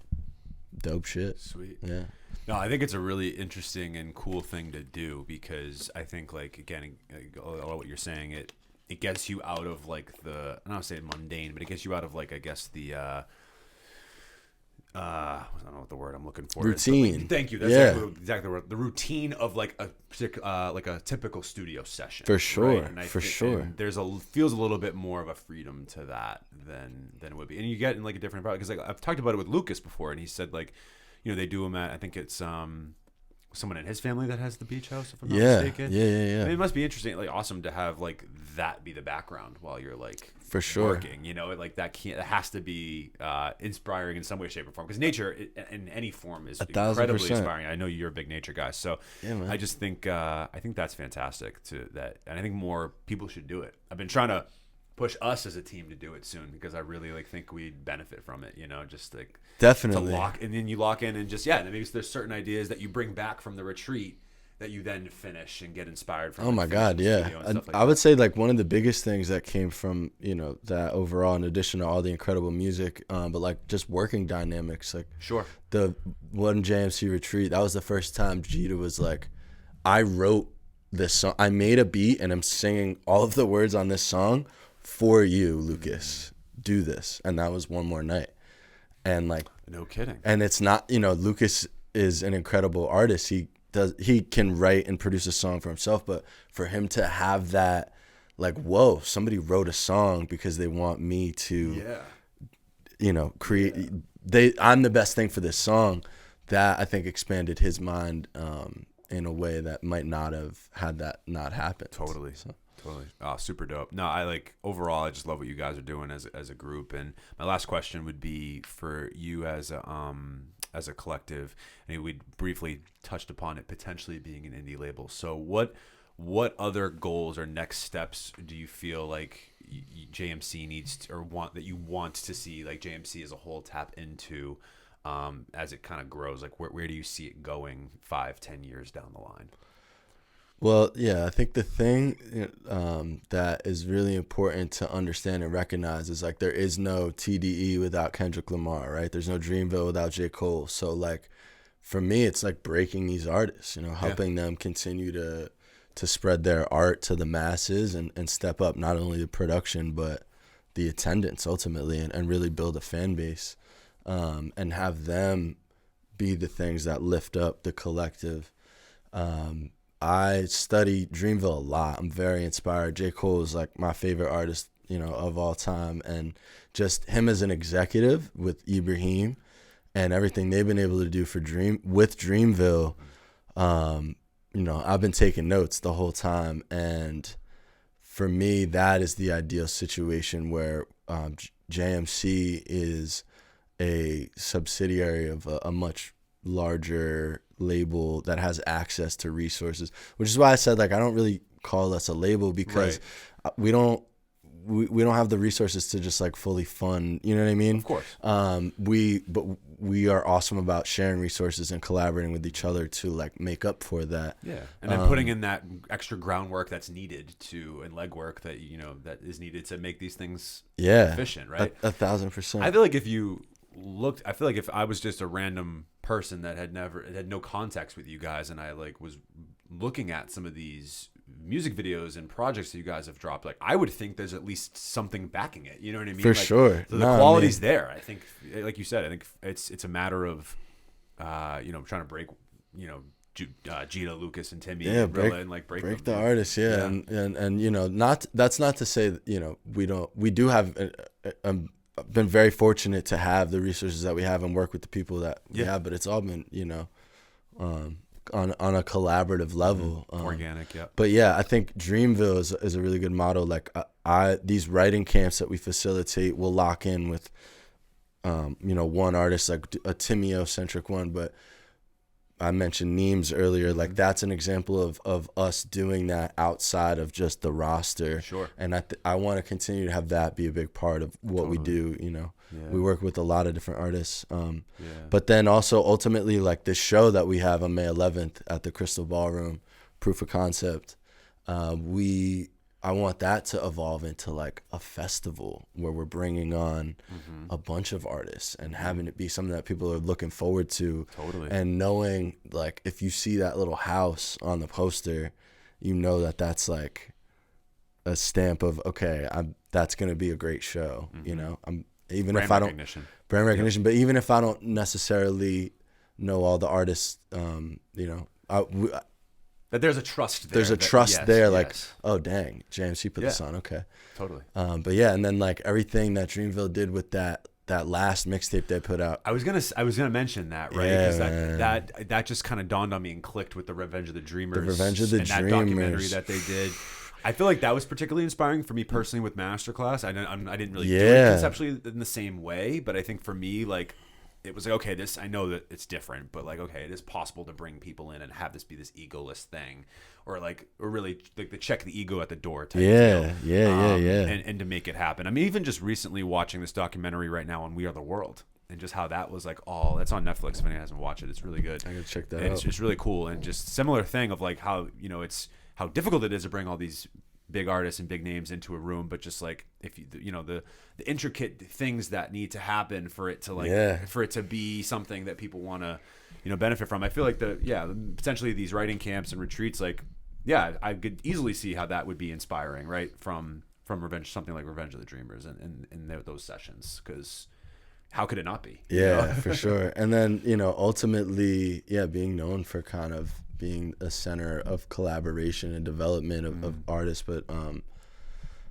dope shit. Sweet. Yeah. No, I think it's a really interesting and cool thing to do, because I think, like, again, a lot of what you're saying, it gets you out of, like, I don't want to say mundane, but it gets you out of, like, I guess the I don't know what the word I'm looking for routine. Is, like, thank you. That's exactly the word. The routine of, like, a typical studio session. For sure. Right? For sure. And feels a little bit more of a freedom to that than it would be. And you get in, like, a different product, because, like, I've talked about it with Lucas before, and he said, like, you know, they do them at, I think it's someone in his family that has the beach house, if I'm not mistaken. Yeah. I mean, it must be interesting, like, awesome to have, like, that be the background while you're, like, for sure working, you know, like, it has to be inspiring in some way, shape, or form, because nature in any form is incredibly inspiring. I know you're a big nature guy, so yeah, man. I just think I think that's fantastic and I think more people should do it. I've been trying to push us as a team to do it soon, because I really, like, think we'd benefit from it, you know, just, like, definitely and then you lock in and just, yeah, maybe there's certain ideas that you bring back from the retreat that you then finish and get inspired from. Oh my God, yeah. I would say, like, one of the biggest things that came from, you know, that overall, in addition to all the incredible music, but, like, just working dynamics, like, sure, the one JMC retreat, that was the first time Jiida was like, I wrote this song, I made a beat, and I'm singing all of the words on this song for you, Lucas. Do this. And that was One More Night. And, like, no kidding. And it's not, you know, Lucas is an incredible artist. He can write and produce a song for himself, but for him to have that, like, whoa, somebody wrote a song because they want me to, you know, create. Yeah. I'm the best thing for this song. That, I think, expanded his mind in a way that might not have had that not happened. Totally. Totally. Oh, super dope. No, I, like, overall, I just love what you guys are doing as a group. And my last question would be for you as a collective. I mean, we briefly touched upon it potentially being an indie label. So what other goals or next steps do you feel like JMC needs to, or want to see, like, JMC as a whole tap into as it kind of grows? Like, where do you see it going 5-10 years down the line? Well, yeah, I think the thing that is really important to understand and recognize is, like, there is no TDE without Kendrick Lamar, right? There's no Dreamville without J. Cole. So, like, for me, it's like breaking these artists, you know, helping them continue to spread their art to the masses and step up not only the production but the attendance ultimately, and really build a fan base, and have them be the things that lift up the collective. I study Dreamville a lot. I'm very inspired. J. Cole is, like, my favorite artist, you know, of all time. And just him as an executive with Ibrahim and everything they've been able to do for Dreamville, you know, I've been taking notes the whole time. And for me, that is the ideal situation where JMC is a subsidiary of a much larger label that has access to resources, which is why I said, like, I don't really call us a label, because we don't have the resources to just, like, fully fund, you know what I mean? Of course. But we are awesome about sharing resources and collaborating with each other to, like, make up for that. Yeah. And then putting in that extra groundwork that's needed and legwork that, you know, that is needed to make these things efficient, right? 1,000%. I feel like if I was just a random person that had no context with you guys, and I, like, was looking at some of these music videos and projects that you guys have dropped, like, I would think there's at least something backing it. You know what I mean? For like, sure. So the quality's there. I think, like you said, I think it's a matter of, you know, trying to break, you know, Jiida, Lucas, and Timi, Yeah, and Rilla, and like break the them. artists, yeah. And you know, that's not to say that, you know, we do have been very fortunate to have the resources that we have and work with the people that we have, but it's all been, you know, on a collaborative level, Organic, yeah. But yeah, I think Dreamville is a really good model. Like these writing camps that we facilitate will lock in with, you know, one artist, like a Timi O centric one, but I mentioned Neems earlier. Like that's an example of us doing that outside of just the roster. Sure. And I want to continue to have that be a big part of what we do. You know, we work with a lot of different artists. But then also ultimately, like this show that we have on May 11th at the Crystal Ballroom, Proof of Concept. I want that to evolve into like a festival where we're bringing on a bunch of artists and having it be something that people are looking forward to. Totally. And knowing, like, if you see that little house on the poster, you know that that's like a stamp of, okay, that's going to be a great show. You know, brand recognition, but even if I don't necessarily know all the artists, you know, that there's a trust there. There's a trust there, like, oh dang, JMC put this on, okay. Totally. But yeah, and then like everything that Dreamville did with that last mixtape they put out. I was gonna mention that, right? Yeah, because that just kind of dawned on me and clicked with the Revenge of the Dreamers. The Revenge of the and Dreamers. That documentary that they did. I feel like that was particularly inspiring for me personally with Masterclass. I didn't really do it conceptually in the same way, but I think for me, like, it was like, okay, I know that it's different, but like, okay, it is possible to bring people in and have this be this egoless thing, or really like the check the ego at the door type deal. Yeah. And to make it happen. I mean, even just recently watching this documentary right now on We Are the World, and just how that was like, that's on Netflix. If anyone hasn't watched it, it's really good. I gotta check that out. It's just really cool, and just similar thing of like how, you know, it's how difficult it is to bring all these big artists and big names into a room, but just like if you know the intricate things that need to happen for it to for it to be something that people want to, you know, benefit from. I feel like potentially these writing camps and retreats, like I could easily see how that would be inspiring, right, from something like Revenge of the Dreamers and those sessions, because how could it not be? Yeah, for sure. And then, you know, ultimately, being known for kind of being a center of collaboration and development of artists, but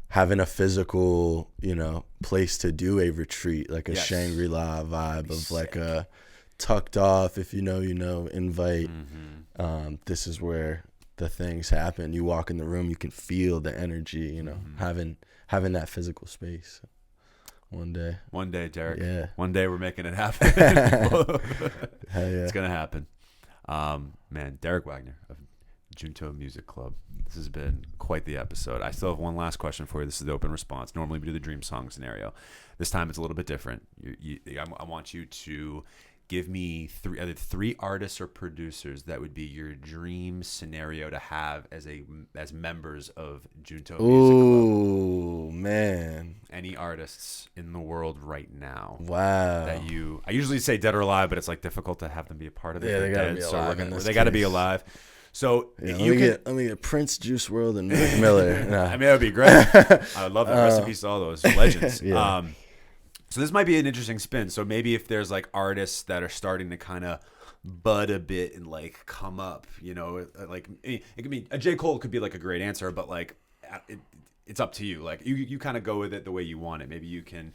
having a physical, you know, place to do a retreat, like a Shangri-La vibe of like a tucked off, if you know, invite. This is where the things happen. You walk in the room, you can feel the energy, you know, having that physical space. One day, Deric. Yeah. One day we're making it happen. It's gonna happen. Man, Deric Wagner of Junto Music Club. This has been quite the episode. I still have one last question for you. This is the open response. Normally we do the dream song scenario. This time it's a little bit different. I want you to give me either three artists or producers that would be your dream scenario to have as members of Junto Music Club. Ooh, man. Any artists in the world right now? Wow. That I usually say dead or alive, but it's like difficult to have them be a part of it. Yeah, they gotta be alive. They gotta be alive. So let me get Prince, Juice WRLD, and Mac Miller. Nah. I mean, that would be great. I would love that. Rest in peace to all those legends. Yeah. So this might be an interesting spin. So maybe if there's like artists that are starting to kind of bud a bit and like come up, you know, like it could be a J. Cole could be like a great answer, but like it's up to you. Like you kind of go with it the way you want it. Maybe you can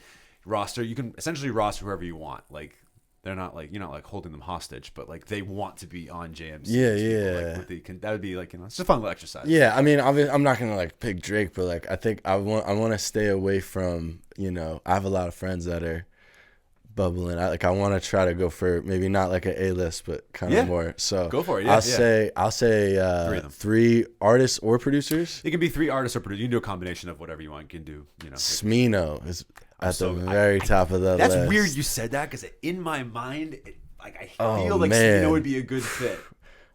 essentially roster whoever you want. Like they're not like, you're not like holding them hostage, but like they want to be on JMC. Yeah. Like, that would be like, you know, it's just a fun little exercise. Yeah, I mean, I'm not gonna like pick Drake, but like I think I want to stay away from, you know, I have a lot of friends that are bubbling. I want to try to go for maybe not like an A-list, but kind of more. So go for it. I'll say three artists or producers. It can be three artists or producers. You can do a combination of whatever you want. You can do, you know. Smino is at the very top of the list. That's weird you said that, because in my mind, I feel like Smino would be a good fit.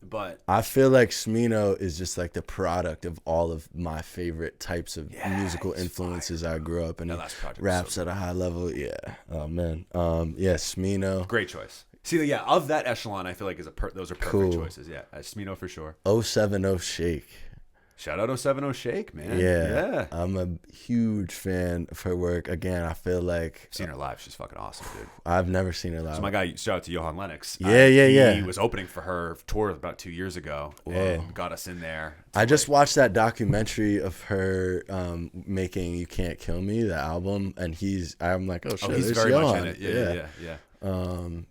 But I feel like Smino is just like the product of all of my favorite types of musical influences I grew up in. Raps at a high level. Yeah. Oh man. Smino. Great choice. See, of that echelon, I feel like those are perfect choices. Yeah, Smino for sure. 070 Shake. Shout out 070 Shake, man. Yeah, I'm a huge fan of her work. Again, I feel like I've seen her live. She's fucking awesome, dude. I've never seen her live. So my guy, shout out to Johan Lennox. Yeah. He was opening for her tour about 2 years ago and got us in there. I just watched that documentary of her making "You Can't Kill Me," the album, and I'm like, oh shit, he's there's very Johan. much in it. Yeah.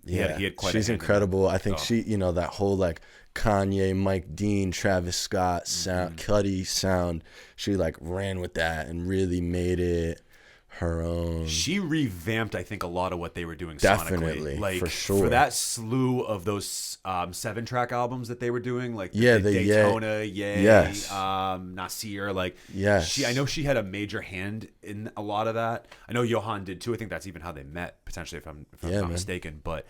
He had quite she's a hand in incredible. it. I think she, that whole like Kanye, Mike Dean, Travis Scott sound, Cudi sound, she like ran with that and really made it her own. She revamped, I think, a lot of what they were doing Definitely, sonically. Like, for sure. For that slew of those 7-track albums that they were doing, like the Daytona, yes. Nasir, like, yes. I know she had a major hand in a lot of that. I know Johan did too. I think that's even how they met, potentially, if I'm not mistaken. But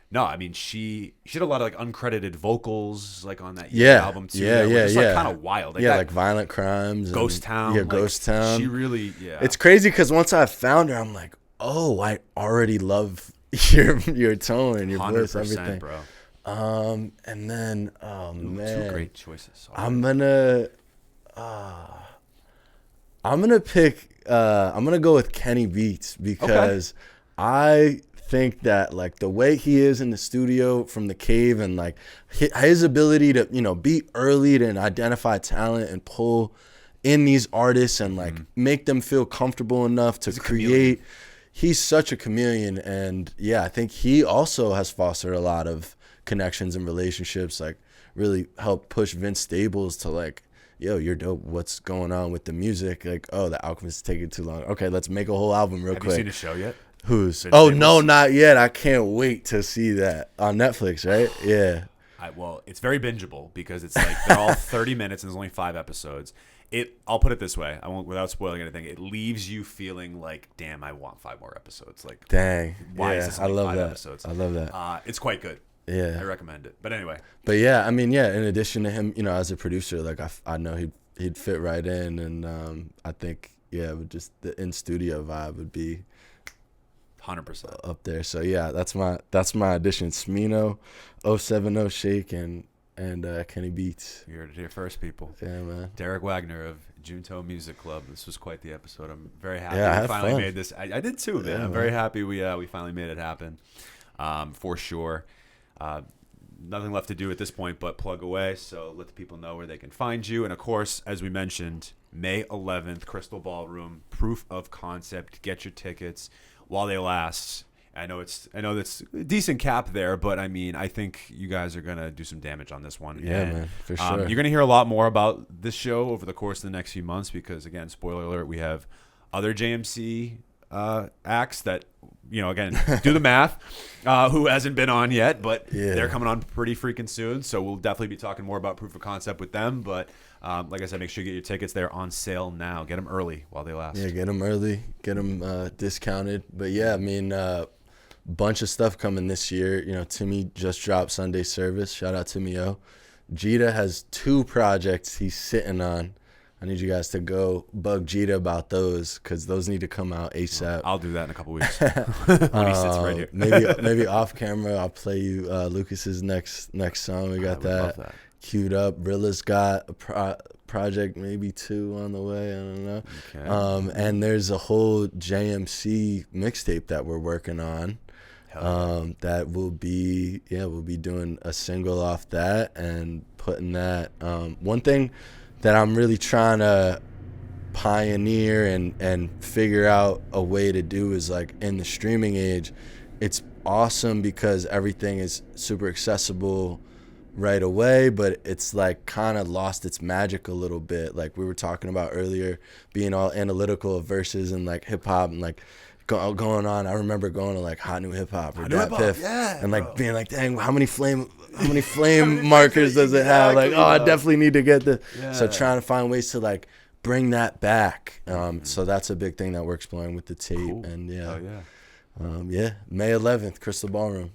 no, I mean, she had a lot of like uncredited vocals, like on that album too. Just like kind of wild. Like like Violent Crimes, Ghost Town. Yeah, like, Ghost Town. She really, It's crazy because once I found her, I'm like, oh, I already love your tone and your voice, everything, bro. And then, man, 2 great choices. I'm gonna pick. I'm gonna go with Kenny Beats because I think that like the way he is in the studio from the cave and like his ability to be early to identify talent and pull in these artists and like make them feel comfortable enough to create. He's such a chameleon, and I think he also has fostered a lot of connections and relationships, like really helped push Vince Staples to like, yo, you're dope. What's going on with the music? Like, oh, the Alchemist is taking too long. Okay, let's make a whole album real quick. Have you seen the show yet? Who's? Vince Oh, Staples? no, not yet. I can't wait to see that on Netflix, right? Yeah. Well, it's very bingeable because it's like they're all 30 minutes and there's only 5 episodes. I'll put it this way. I won't, without spoiling anything. It leaves you feeling like, damn, I want 5 more episodes. Like, dang, why is this only 5 episodes? I love that. It's quite good. Yeah, I recommend it. But anyway. But I mean, in addition to him, as a producer, like I know he'd fit right in, and I think it would just the in studio vibe would be 100% up there. So that's my addition. Smino, 070 Shake, and Kenny Beats. You heard it here first, people. Yeah, man. Deric Wagner of Junto Music Club. This was quite the episode. I'm very happy we finally made this. I did too, man. Yeah, I'm very happy we finally made it happen, for sure. Nothing left to do at this point but plug away. So let the people know where they can find you. And of course, as we mentioned, May 11th, Crystal Ballroom, proof of concept. Get your tickets while they last. I know that's a decent cap there, but I mean, I think you guys are gonna do some damage on this one. Yeah, man, for sure. You're gonna hear a lot more about this show over the course of the next few months because, again, spoiler alert, we have other JMC acts that, again, do the math, who hasn't been on yet, but they're coming on pretty freaking soon. So we'll definitely be talking more about proof of concept with them. But like I said, make sure you get your tickets. They're on sale now. Get them early while they last. Yeah, get them early. Get them discounted. But I mean, bunch of stuff coming this year. Timi just dropped Sundayservice. Shout out Timi O. Jiida has 2 projects he's sitting on. I need you guys to go bug Jiida about those because those need to come out ASAP. I'll do that in a couple weeks when he sits right here. maybe off camera I'll play you Lucas's next song. We got that queued up. Rilla's got a project, maybe 2 on the way. I don't know. Okay. And there's a whole JMC mixtape that we're working on. That we'll be doing a single off that and putting that. One thing that I'm really trying to pioneer and figure out a way to do is like in the streaming age, it's awesome because everything is super accessible right away, but it's like kind of lost its magic a little bit. Like we were talking about earlier, being all analytical of verses and like hip hop and like going on. I remember going to like Hot New Hip Hop or Dat Piff, and like being like, dang, how many flame markers does it have? Like, I definitely need to get this. So trying to find ways to like bring that back. So that's a big thing that we're exploring with the tape. Cool. And May 11th, Crystal Ballroom.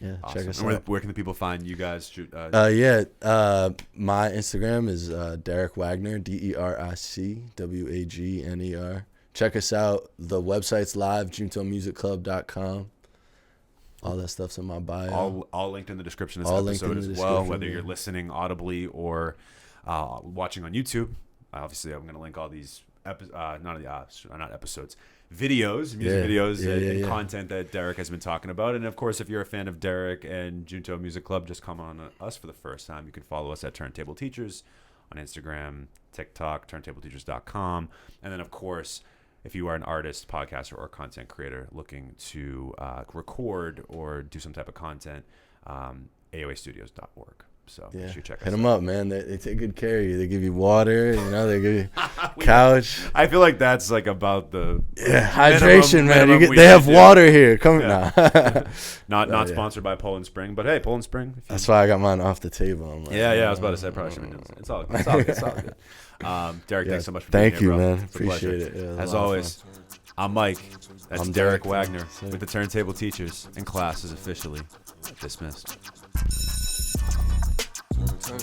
Yeah, awesome. Check us out. Where can the people find you guys? My Instagram is Deric Wagner, DericWagner. Check us out. The website's live, juntomusicclub.com. All that stuff's in my bio. All linked in the description of this episode as well, whether you're listening audibly or watching on YouTube, obviously I'm going to link all these not episodes, videos, music videos, and content that Deric has been talking about. And of course, if you're a fan of Deric and Junto Music Club, just come on us for the first time. You can follow us at Turntable Teachers on Instagram, TikTok, turntableteachers.com. And then, of course, if you are an artist, podcaster, or content creator looking to record or do some type of content, aoastudios.org. So make sure you check us out. Hit them up, man. They take good care of you. They give you water, they give you couch. I feel like that's like about the hydration, man. They have water here. Come now. Not sponsored by Poland Spring, but hey, Poland Spring. That's why I got mine off the table. I'm like, I was about to say, probably should be doing it. It's all good. Deric, thanks so much for being here, bro. Man. Appreciate it. As always, I'm Mike. I'm Deric Wagner with the Turntable Teachers, and class is officially dismissed. Turn.